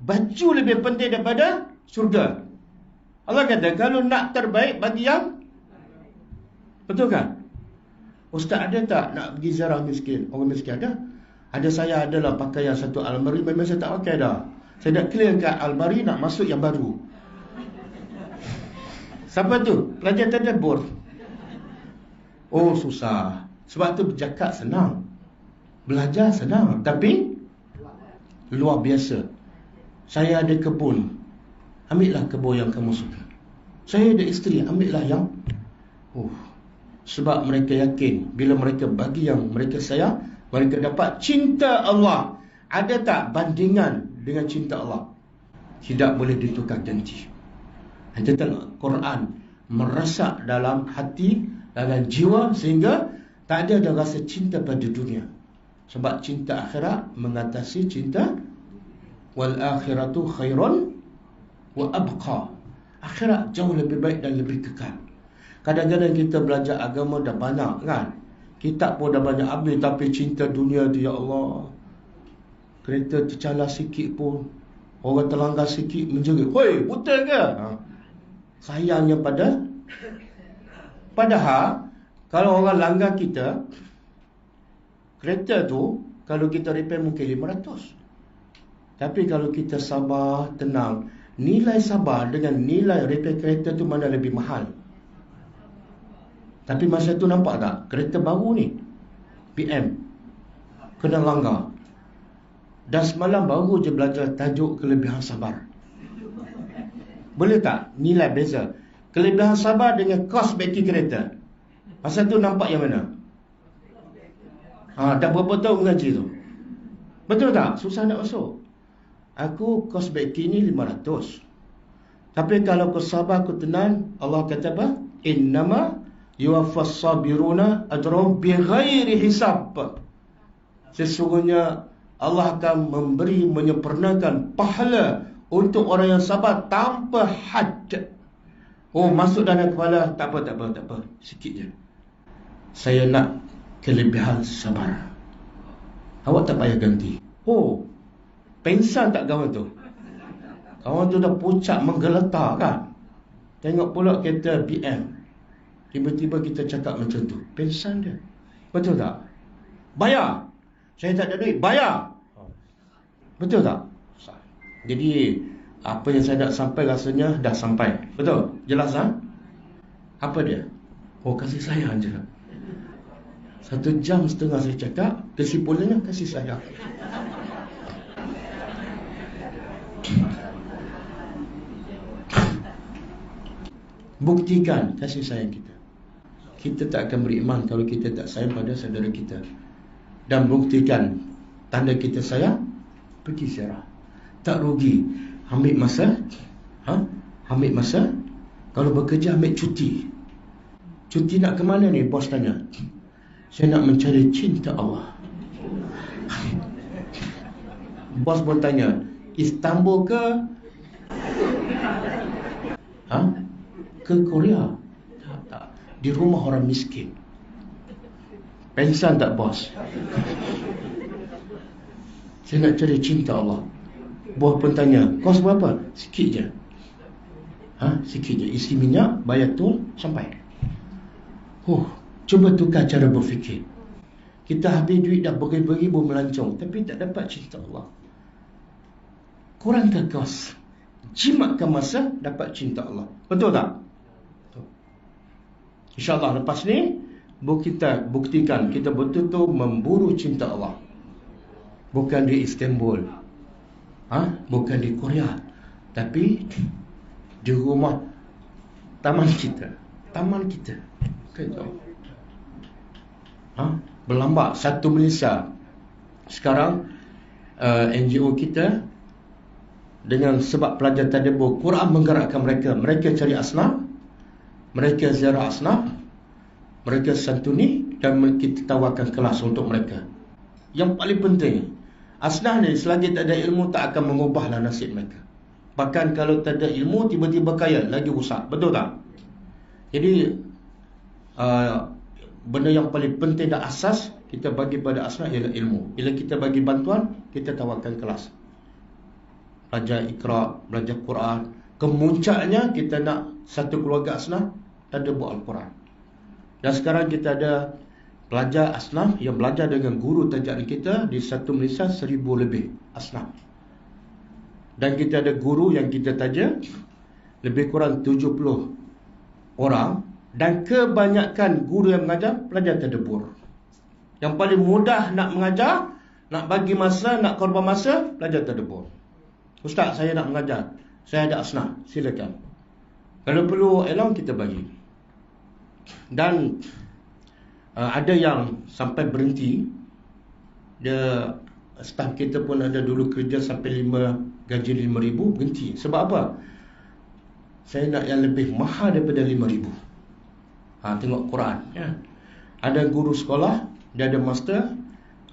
baju lebih penting daripada syurga. Allah kata, kalau nak terbaik bagi yang, betul kan? Ustaz, ada tak nak pergi ziarah miskin? Orang miskin ada. Ada, saya adalah pakai yang satu almari, memang saya tak pakai dah. Saya nak clearkan almari, nak masuk yang baru. Siapa tu? Pelajar tadabbur. Oh, susah. Sebab tu bercakap senang, belajar senang, tapi luar biasa. Saya ada kebun, ambillah kebun yang kamu suka. Saya ada isteri, ambillah yang sebab mereka yakin bila mereka bagi yang mereka sayang, mereka dapat cinta Allah. Ada tak bandingan dengan cinta Allah? Tidak boleh ditukar janji. Kita tengok Quran merasak dalam hati, dalam jiwa, sehingga tak ada rasa cinta pada dunia. Sebab cinta akhirat mengatasi cinta. Wal akhiratu khairun wa abqa. Akhirat jauh lebih baik dan lebih kekal. Kadang-kadang kita belajar agama dah banyak kan, kitab pun dah banyak habis, tapi cinta dunia tu, ya Allah, kereta tercalar sikit pun, orang terlanggar sikit menjerit, "Hoi, buta ke?" Sayangnya padahal kalau orang langgar kita, kereta tu kalau kita repair mungkin 500. Tapi kalau kita sabar, tenang, nilai sabar dengan nilai repair kereta tu mana lebih mahal? Tapi masa tu nampak tak, kereta baru ni PM kena langgar. Dan semalam baru je belajar tajuk kelebihan sabar. Boleh tak nilai beza kelebihan sabar dengan kos beki kereta? Masa tu nampak yang mana? Dah berapa tahun mengaji tu? Betul tak? Susah nak masuk. Aku kos beki ni 500. Tapi kalau kau sabar, kau tenang, Allah kata apa? Innama yuwaffas sabiruna ajrahum bighairi hisab. Sesungguhnya Allah akan menyempurnakan pahala untuk orang yang sabar tanpa had. Oh, masuk dalam kepala, tak apa. Sikit je. Saya nak kelebihan sabar. Awak tak payah ganti. Oh, pengsan tak kawan tu? Kawan tu dah pucat menggeletar kan? Tengok pula kereta BM. Tiba-tiba kita cakap macam tu. Pengsan dia. Betul tak? Bayar. Saya tak ada duit. Bayar. Betul tak? Jadi, apa yang saya nak sampai rasanya dah sampai. Betul? Jelas tak? Apa dia? Oh, kasih sayang je. 1.5 jam saya cakap, kesimpulannya kasih sayang. Buktikan kasih sayang kita. Kita tak akan beriman kalau kita tak sayang pada saudara kita. Dan buktikan tanda kita sayang, pergi ziarah. Tak rugi. Ambil masa. Ambil masa. Kalau bekerja, ambil cuti. Cuti nak ke mana ni? Bos tanya. Saya nak mencari cinta Allah. Bos pun tanya, Istanbul ke? Ke Korea? Tak. Di rumah orang miskin. Pengsan tak bos? Saya nak cari cinta Allah. Bos pun tanya, kos berapa? Sikit je. Sikit je. Isi minyak, bayar tol, sampai. Cuba tukar cara berfikir. Kita habis duit dah beribu-ribu melancong, tapi tak dapat cinta Allah. Kurangkan kos, jimatkan masa, dapat cinta Allah. Betul tak? Betul. InsyaAllah lepas ni kita buktikan kita betul-betul memburu cinta Allah. Bukan di Istanbul, bukan di Korea, tapi di rumah taman kita. Berlambak satu Malaysia. Sekarang NGO kita dengan sebab pelajar tadabbur Quran menggerakkan mereka cari asnaf, mereka ziarah asnaf, mereka santuni, dan kita tawarkan kelas untuk mereka. Yang paling penting, asnaf ni selagi tak ada ilmu tak akan mengubahlah nasib mereka. Bahkan kalau tak ada ilmu tiba-tiba kaya, lagi rusak. Betul tak? Jadi benda yang paling penting dan asas kita bagi pada asnaf ialah ilmu. Bila kita bagi bantuan, kita tawarkan kelas, belajar Iqra, belajar Quran. Kemuncaknya kita nak satu keluarga asnaf tadabbur Al-Quran. Dan sekarang kita ada pelajar asnaf yang belajar dengan guru tajaran kita di satu Malaysia 1,000 lebih asnaf. Dan kita ada guru yang kita taja lebih kurang 70 orang. Dan kebanyakan guru yang mengajar pelajar tadabbur. Yang paling mudah nak mengajar, nak bagi masa, nak korban masa, pelajar tadabbur. Ustaz, saya nak mengajar, saya ada asnaf, silakan. Kalau perlu allowance kita bagi. Dan ada yang sampai berhenti. Dia staf kita pun ada dulu kerja sampai gaji 5,000, berhenti. Sebab apa? Saya nak yang lebih mahal daripada 5,000. Tengok Quran ya. Ada guru sekolah, dia ada master,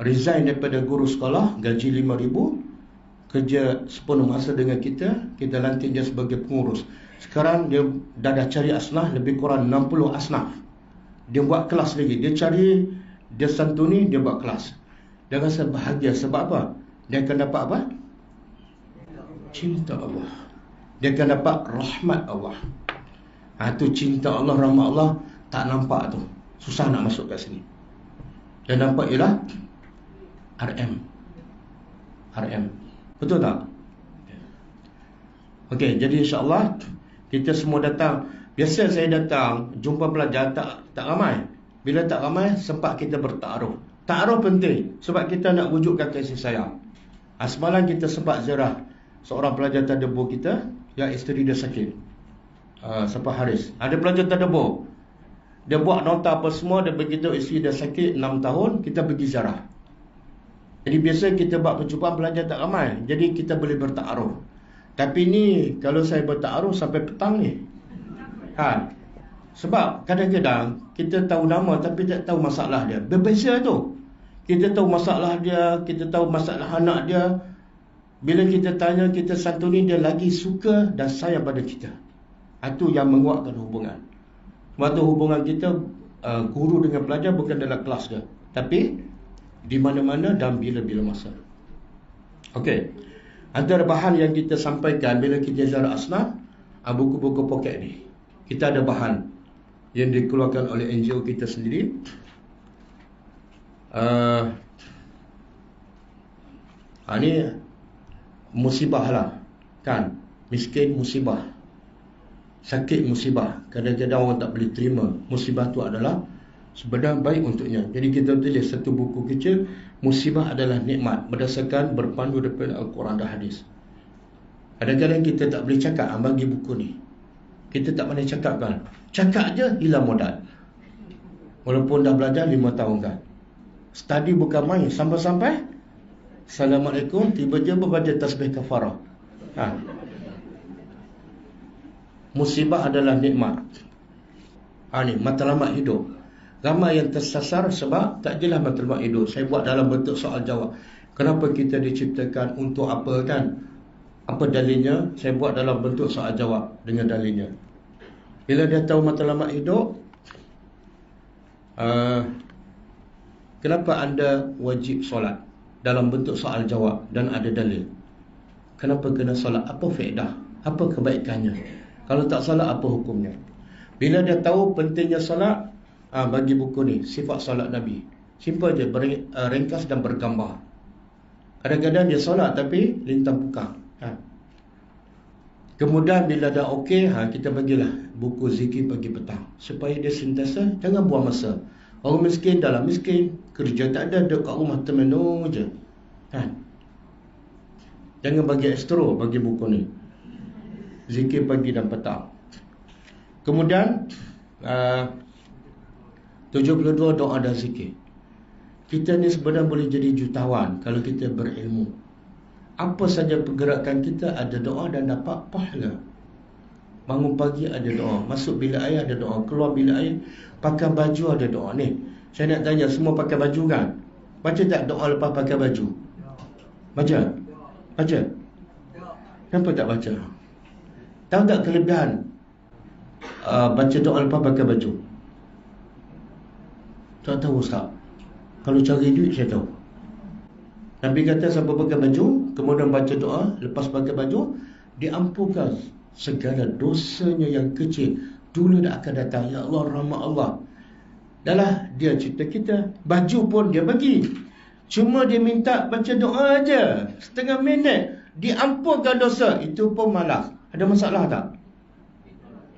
resign daripada guru sekolah, gaji 5,000, kerja sepenuh masa dengan kita lantik dia sebagai pengurus. Sekarang dia dah cari asnaf, lebih kurang 60 asnaf. Dia buat kelas lagi, dia cari, dia santuni, dia buat kelas. Dia rasa bahagia. Sebab apa? Dia akan dapat apa? Cinta Allah. Dia akan dapat rahmat Allah. Tu cinta Allah, rahmat Allah tak nampak tu. Susah nak masuk kat sini. Yang nampak ialah RM. Betul tak? Okey, jadi insya-Allah kita semua datang. Biasa saya datang jumpa pelajar tak ramai. Bila tak ramai, sempat kita bertaruh. Taruh penting sebab kita nak wujudkan kasih sayang. Semalam kita sempat ziarah seorang pelajar tadabbur kita yang isteri dia sakit. Siapa Haris. Ada pelajar tadabbur. Dia buat nota apa semua, dia begitu isteri dia sakit 6 tahun, kita pergi ziarah. Jadi biasa kita buat percubaan pelajar tak ramai. Jadi kita boleh bertaruh. Tapi ni kalau saya bertaruh sampai petang ni. Sebab kadang-kadang kita tahu nama tapi tak tahu masalah dia. Berbeza tu. Kita tahu masalah dia, kita tahu masalah anak dia. Bila kita tanya, kita santuni, dia lagi suka dan sayang pada kita. Itu yang menguatkan hubungan. Sebab tu hubungan kita guru dengan pelajar bukan dalam kelas dia, tapi di mana-mana dan bila-bila masa. Okey. Antara bahan yang kita sampaikan bila kita ziarah asnaf, buku-buku poket ni. Kita ada bahan yang dikeluarkan oleh NGO kita sendiri. Ni musibah lah, kan? Miskin musibah, sakit musibah. Kadang-kadang orang tak boleh terima. Musibah tu adalah sebenarnya baik untuknya. Jadi kita tulis satu buku kecil, musibah adalah nikmat, berdasarkan berpandu daripada Al-Quran dan Hadis. Kadang-kadang kita tak boleh cakap, bagi buku ni. Kita tak pandai cakap kan. Cakap je hilang modal. Walaupun dah belajar 5 tahun kan. Study bukan main. Sampai-sampai Assalamualaikum, tiba-tiba baca tasbih kafarah. Musibah adalah nikmat. Ni matlamat hidup. Ramai yang tersasar sebab tak jelas matlamat hidup. Saya buat dalam bentuk soal jawab. Kenapa kita diciptakan, untuk apa kan? Apa dalilnya? Saya buat dalam bentuk soal jawab dengan dalilnya. Bila dia tahu matlamat hidup, kenapa anda wajib solat? Dalam bentuk soal jawab dan ada dalil. Kenapa kena solat? Apa faedah? Apa kebaikannya? Kalau tak solat, apa hukumnya? Bila dia tahu pentingnya solat, bagi buku ni, sifat solat Nabi. Simple je, ringkas dan bergambar. Kadang-kadang dia solat tapi lintang pukang. Kemudian bila dah okey, kita bagilah buku zikir pagi petang, supaya dia sentiasa jangan buang masa. Orang miskin dalam miskin, kerja tak ada, duduk kat rumah termenung je. Jangan bagi ekstro bagi buku ni. Zikir pagi dan petang. Kemudian 72 doa dan zikir. Kita ni sebenarnya boleh jadi jutawan kalau kita berilmu. Apa saja pergerakan kita ada doa dan dapat pahala. Bangun pagi ada doa, masuk bilik air ada doa, keluar bilik air, pakai baju ada doa. Ni saya nak tanya, semua pakai baju kan? Baca tak doa lepas pakai baju? Baca? Baca? Kenapa tak baca? Tahu tak kelebihan baca doa lepas pakai baju? Tak tahu Ustaz. Kalau cari duit saya tahu. Nabi kata siapa pakai baju, kemudian baca doa lepas pakai baju, diampunkan segala dosanya yang kecil dulu dah akan datang. Ya Allah, rahmat Allah. Dahlah dia cipta kita, baju pun dia bagi. Cuma dia minta baca doa aja, setengah minit diampunkan dosa. Itu pun malas. Ada masalah tak?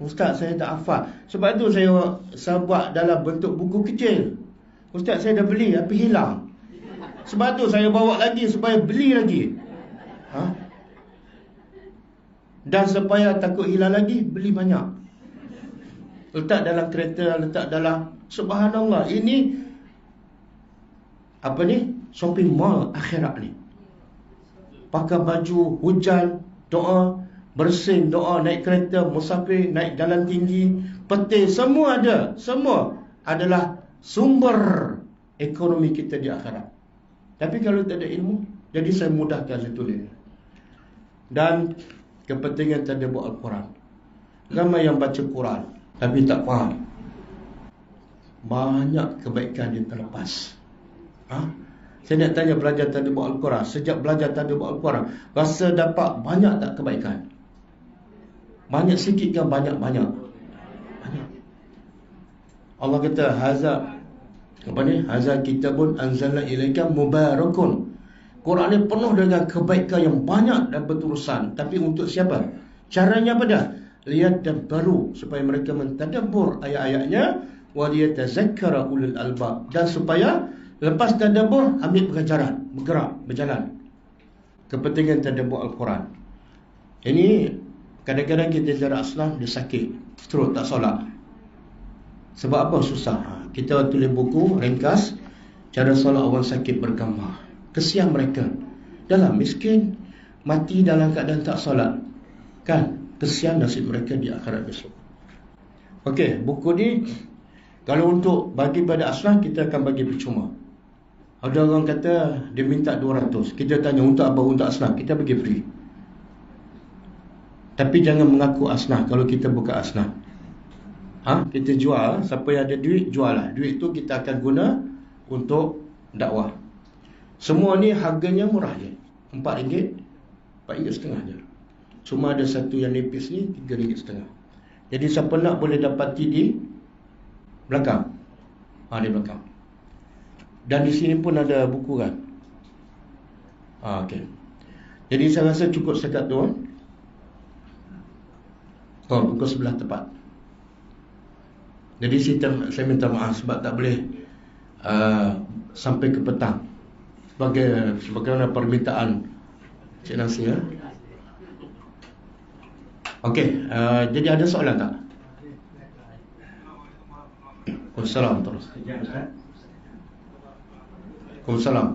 Ustaz, saya tak hafal. Sebab tu saya buat dalam bentuk buku kecil. Ustaz, saya dah beli tapi hilang. Sebab tu saya bawa lagi supaya beli lagi. Dan supaya takut hilang lagi, beli banyak. Letak dalam kereta, letak dalam, subhanallah, ini apa ni? Shopping mall akhirat ni. Pakai baju, hujan, doa, bersin, doa, naik kereta, musafir, naik jalan tinggi, peti, semua ada. Semua adalah sumber ekonomi kita di akhirat. Tapi kalau tak ada ilmu, jadi saya mudahkan saya tulis. Dan kepentingan tadabbur Al-Quran. Ramai yang baca Quran tapi tak faham. Banyak kebaikan yang terlepas. Saya nak tanya pelajar tadabbur Al-Quran, sejak belajar tadabbur Al-Quran, rasa dapat banyak tak kebaikan? Banyak sikit kan? Banyak. Banyak. Allah kata Hazal kitabun anzalna ilaika mubarakun. Quran ni penuh dengan kebaikan yang banyak dan berterusan. Tapi untuk siapa? Caranya apa dah? Lihat dan baru, supaya mereka mentadabbur ayat-ayatnya, wa liyatazakkara ulul albab, dan supaya lepas tadabbur ambil pengajaran, bergerak, berjalan. Kepentingan tadabbur Al-Quran. Ini kadang-kadang kita ziarah asnaf, dia sakit, stroke, tak solat. Sebab apa? Susah. Kita tulis buku ringkas cara solat orang sakit bergambar. Kesian mereka. Dalam miskin, mati dalam keadaan tak solat. Kan, kesian nasib mereka di akhirat besok. Okey, buku ni kalau untuk bagi pada asnaf, kita akan bagi percuma. Ada orang kata dia minta 200. Kita tanya untuk apa? Untuk asnaf. Kita bagi free. Tapi jangan mengaku asnaf kalau kita bukan asnaf. Kita jual. Siapa yang ada duit, jual lah. Duit tu kita akan guna untuk dakwah. Semua ni harganya murah je. RM4, RM4.50 je. Cuma ada satu yang nipis ni RM3.50. Jadi siapa nak boleh dapati di belakang. Di belakang. Dan di sini pun ada buku kan. Okey. Jadi saya rasa cukup setakat tu. Pukul 11 tepat. Jadi saya minta maaf sebab tak boleh sampai ke petang. Sebagaimana permintaan Cik Nasir. Okey, jadi ada soalan tak? Waalaikumsalam terus. Waalaikumsalam.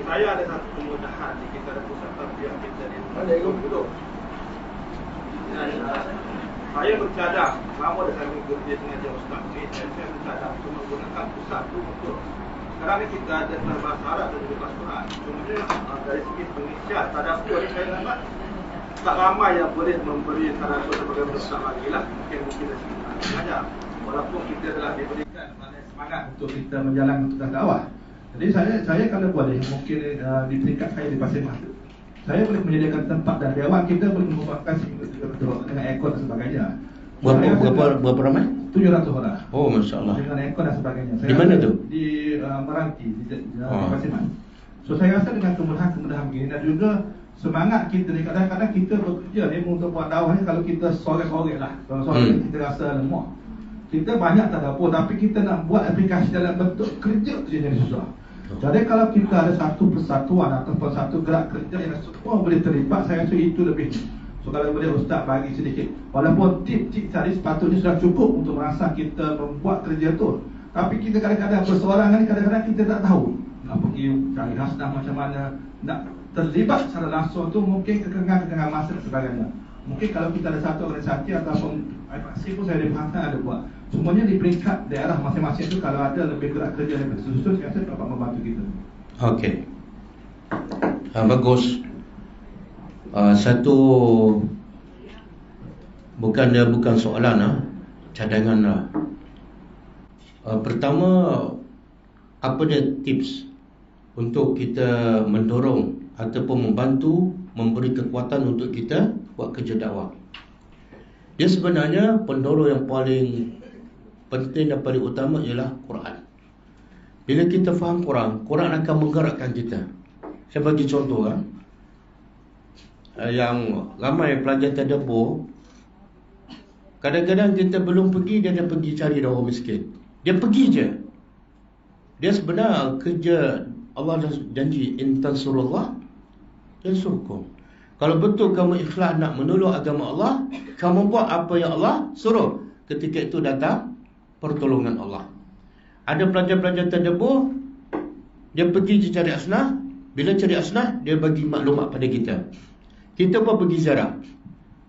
Saya ada satu kemudahan di kita ada pusat tarbiyah kita di duduk. Saya bercadang selama saya bekerja dengan Jawab Ustaz ni, saya bercadang untuk menggunakan pusat itu untuk sekarang ni kita ada bahasa Arab dan juga bahasa Quran. Cuma dari segi pengisian tadabbur ni saya nampak tak ramai yang boleh memberi tadabbur sebagai Ustaz lagi lah. Mungkin dari segi mengajar. Walaupun kita telah diberikan semangat untuk kita menjalankan tugas dakwah. Jadi saya kalau boleh mungkin di peringkat saya di Pasir Mas, saya boleh menyediakan tempat dan dewan kita boleh membuatkan dengan aircon dan sebagainya. Berapa ramai? 700 orang. Oh, masya-Allah. Dengan aircon dan sebagainya. Di mana tu? Di Meranti di Pasir Mas. So saya rasa dengan kemudahan begini dan juga semangat kita ni, kadang-kadang kita bekerja ni untuk buat dakwah ni, kalau kita sorek-sorek lah, kalau sorek kita rasa lemah. Kita banyak tadabbur tapi kita nak buat aplikasi dalam bentuk kerja tu jadi susah. Jadi kalau kita ada satu persatuan ataupun satu gerak kerja yang semua boleh terlibat, saya rasa itu lebih. So kalau boleh Ustaz bagi sedikit, walaupun tip-tip tadi sepatutnya sudah cukup untuk merasa kita membuat kerja tu, tapi kita kadang-kadang berseorangan ni, kadang-kadang kita tak tahu nak pergi cari hasnah macam mana, nak terlibat secara langsung tu mungkin kekengan masa dan sebagainya. Mungkin kalau kita ada satu organisasi ataupun IFAC pun saya difahamkan ada buat. Semuanya di peringkat daerah masing-masing tu kalau ada lebih gerak kerja yang tersusun, saya rasa dapat membantu kita. Okey. Bagus. Satu bukan soalan cadangan. Pertama, apa dia tips untuk kita mendorong ataupun membantu, memberi kekuatan untuk kita buat kerja dakwah? Dia sebenarnya pendorong yang paling penting dan paling utama ialah Quran. Bila kita faham Quran, Quran akan menggerakkan kita. Saya bagi contoh yang ramai pelajar tadabbur, kadang-kadang kita belum pergi, dia dah pergi cari orang miskin. Dia pergi je. Dia sebenarnya kerja Allah dah janji, in tansurullah yansurkum. Kalau betul kamu ikhlas nak menolong agama Allah, kamu buat apa yang Allah suruh. Ketika itu datang pertolongan Allah. Ada pelajar-pelajar tadabbur, dia pergi cari asnaf. Bila cari asnaf, dia bagi maklumat pada kita. Kita pun pergi ziarah.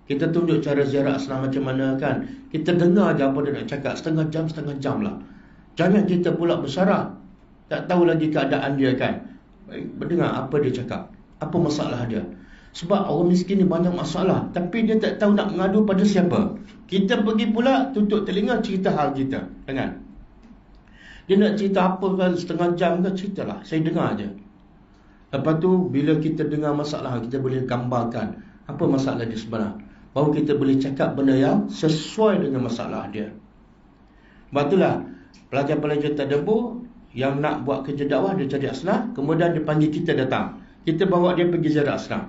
Kita tunjuk cara ziarah asnaf macam mana kan. Kita dengar je apa dia nak cakap. Setengah jam lah. Jangan kita pula bersarah, tak tahu lagi keadaan dia kan. Mendengar apa dia cakap, apa masalah dia. Sebab orang miskin ni banyak masalah, tapi dia tak tahu nak mengadu pada siapa. Kita pergi pula tutup telinga, cerita hal kita. Dengar. Dia nak cerita apa kan, setengah jam ke, ceritalah. Saya dengar je. Lepas tu bila kita dengar masalah, kita boleh gambarkan apa masalah dia sebenarnya. Baru kita boleh cakap benda yang sesuai dengan masalah dia. Sebab itulah pelajar-pelajar tadabbur yang nak buat kerja dakwah, dia cari asnaf, kemudian dia panggil kita datang. Kita bawa dia pergi ziarah asnaf.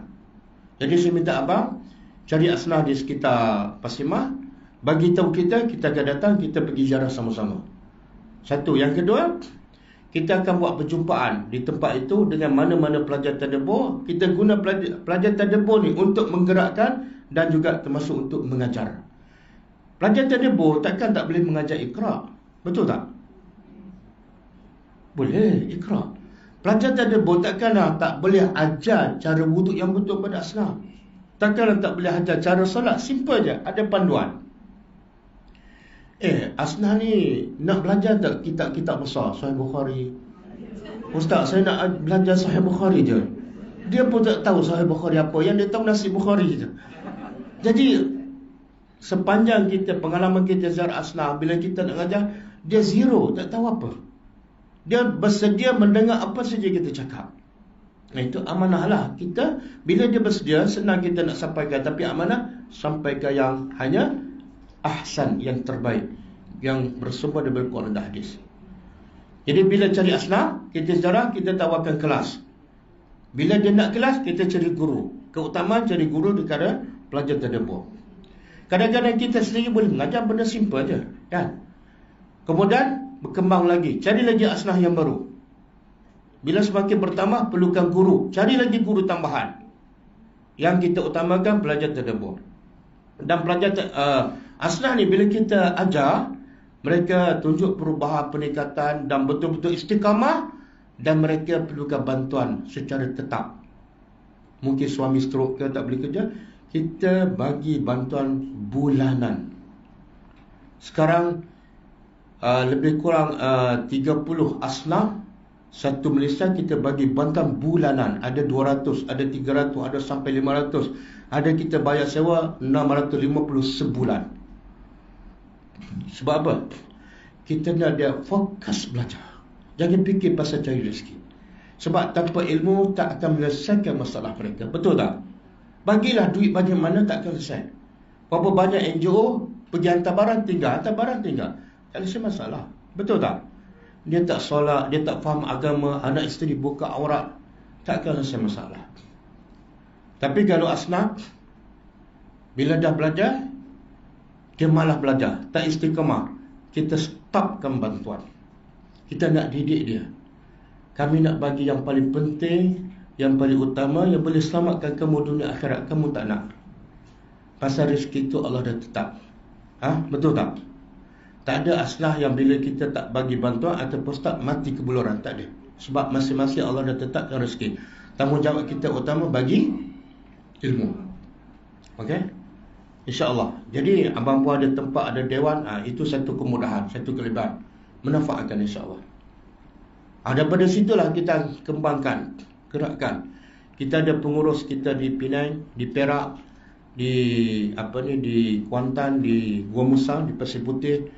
Jadi saya minta abang cari asnaf di sekitar Pasimah, bagi tahu kita akan datang, kita pergi ziarah sama-sama. Satu. Yang kedua, kita akan buat perjumpaan di tempat itu dengan mana-mana pelajar tadabbur. Kita guna pelajar tadabbur ni untuk menggerakkan dan juga termasuk untuk mengajar. Pelajar tadabbur takkan tak boleh mengajar Iqra. Betul tak? Boleh Iqra. Pelajar tadabbur takkanlah tak boleh ajar cara wuduk yang betul pada Asnaf. Takkanlah tak boleh ajar cara solat. Simple je, ada panduan. Asnaf ni nak belajar tak kitab-kitab besar, Sahih Bukhari? Ustaz, saya nak belajar Sahih Bukhari je. Dia pun tak tahu Sahih Bukhari apa. Yang dia tahu nasi Bukhari je. Jadi sepanjang kita, pengalaman kita ziarah Asnaf, bila kita nak ajar, dia zero, tak tahu apa. Dia bersedia mendengar apa saja kita cakap. Nah, itu amanah lah. Kita, bila dia bersedia, senang kita nak sampaikan. Tapi amanah, sampaikan yang hanya ahsan, yang terbaik, yang bersumber daripada Quran dan hadis. Jadi bila cari Asnaf, kita sejarah, kita tawarkan kelas. Bila dia nak kelas, kita cari guru. Keutamaan cari guru daripada pelajar tadabbur. Kadang-kadang kita sendiri boleh mengajar benda simple je, kan? Kemudian berkembang lagi, cari lagi Asnaf yang baru. Bila semakin bertambah, perlukan guru, cari lagi guru tambahan. Yang kita utamakan pelajar tadabbur. Dan pelajar Asnaf ni bila kita ajar, mereka tunjuk perubahan, peningkatan dan betul-betul istiqamah, dan mereka perlukan bantuan secara tetap. Mungkin suami stroke ke, tak boleh kerja, kita bagi bantuan bulanan. Sekarang lebih kurang 30 Asnaf satu Malaysia, kita bagi bantuan bulanan. Ada 200, ada 300, ada sampai 500. Ada kita bayar sewa 650 sebulan. Sebab apa? Kita nak dia fokus belajar. Jangan fikir pasal cari rezeki. Sebab tanpa ilmu tak akan menyelesaikan masalah mereka. Betul tak? Bagilah duit bagaimana tak akan selesai. Berapa banyak NGO pergi hantar barang tinggal. Tak ada masalah. Betul tak? Dia tak solat, dia tak faham agama, anak isteri buka aurat, tak akan selesai masalah. Tapi kalau Asnaf, bila dah belajar, dia malah belajar, tak istiqamah, kita stopkan bantuan. Kita nak didik dia. Kami nak bagi yang paling penting, yang paling utama, yang boleh selamatkan kamu dunia akhirat. Kamu tak nak. Pasal rezeki itu Allah dah tetap. Betul tak? Tak ada Asnaf yang bila kita tak bagi bantuan ataupun start mati kebuluran. Tak ada. Sebab masing-masing Allah dah tetapkan rezeki. Tanggungjawab kita utama bagi ilmu. Okey? InsyaAllah. Jadi abang puan ada tempat, ada dewan, itu satu kemudahan, satu kelebihan. Manfaatkan insyaAllah. Daripada situlah kita kembangkan, gerakkan. Kita ada pengurus kita di Penang, di Perak, di Kuantan, di Gua Musang, di Pasir Putih,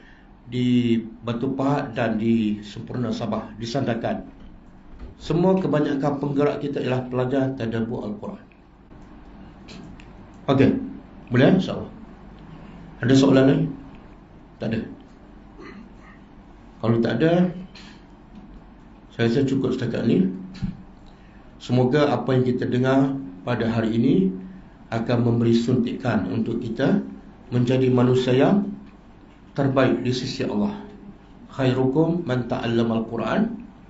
di Batu Pahat dan di Sempurna Sabah, di Sandakan. Semua kebanyakan penggerak kita ialah pelajar tadabbur Al-Quran. Okey, boleh insyaAllah. Ada soalan lain? Tak ada. Kalau tak ada, saya rasa cukup setakat ni. Semoga apa yang kita dengar pada hari ini akan memberi suntikan untuk kita menjadi manusia yang terbaik di sisi Allah. Khairukum man ta'allama al-Quran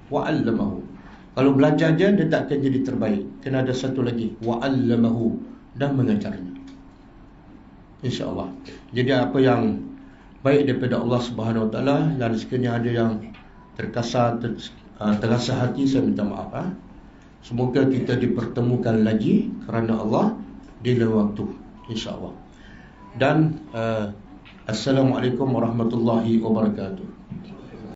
wa 'allamahu. Kalau belajar je dia tak akan jadi terbaik. Kena ada satu lagi, wa 'allamahu, dan mengajarnya. InsyaAllah. Jadi apa yang baik daripada Allah Subhanahu Wa Taala, dan sekiranya ada yang terkasar, terasa hati, saya minta maaf. Semoga kita dipertemukan lagi kerana Allah di lain waktu, insyaAllah. Dan Assalamualaikum warahmatullahi wabarakatuh.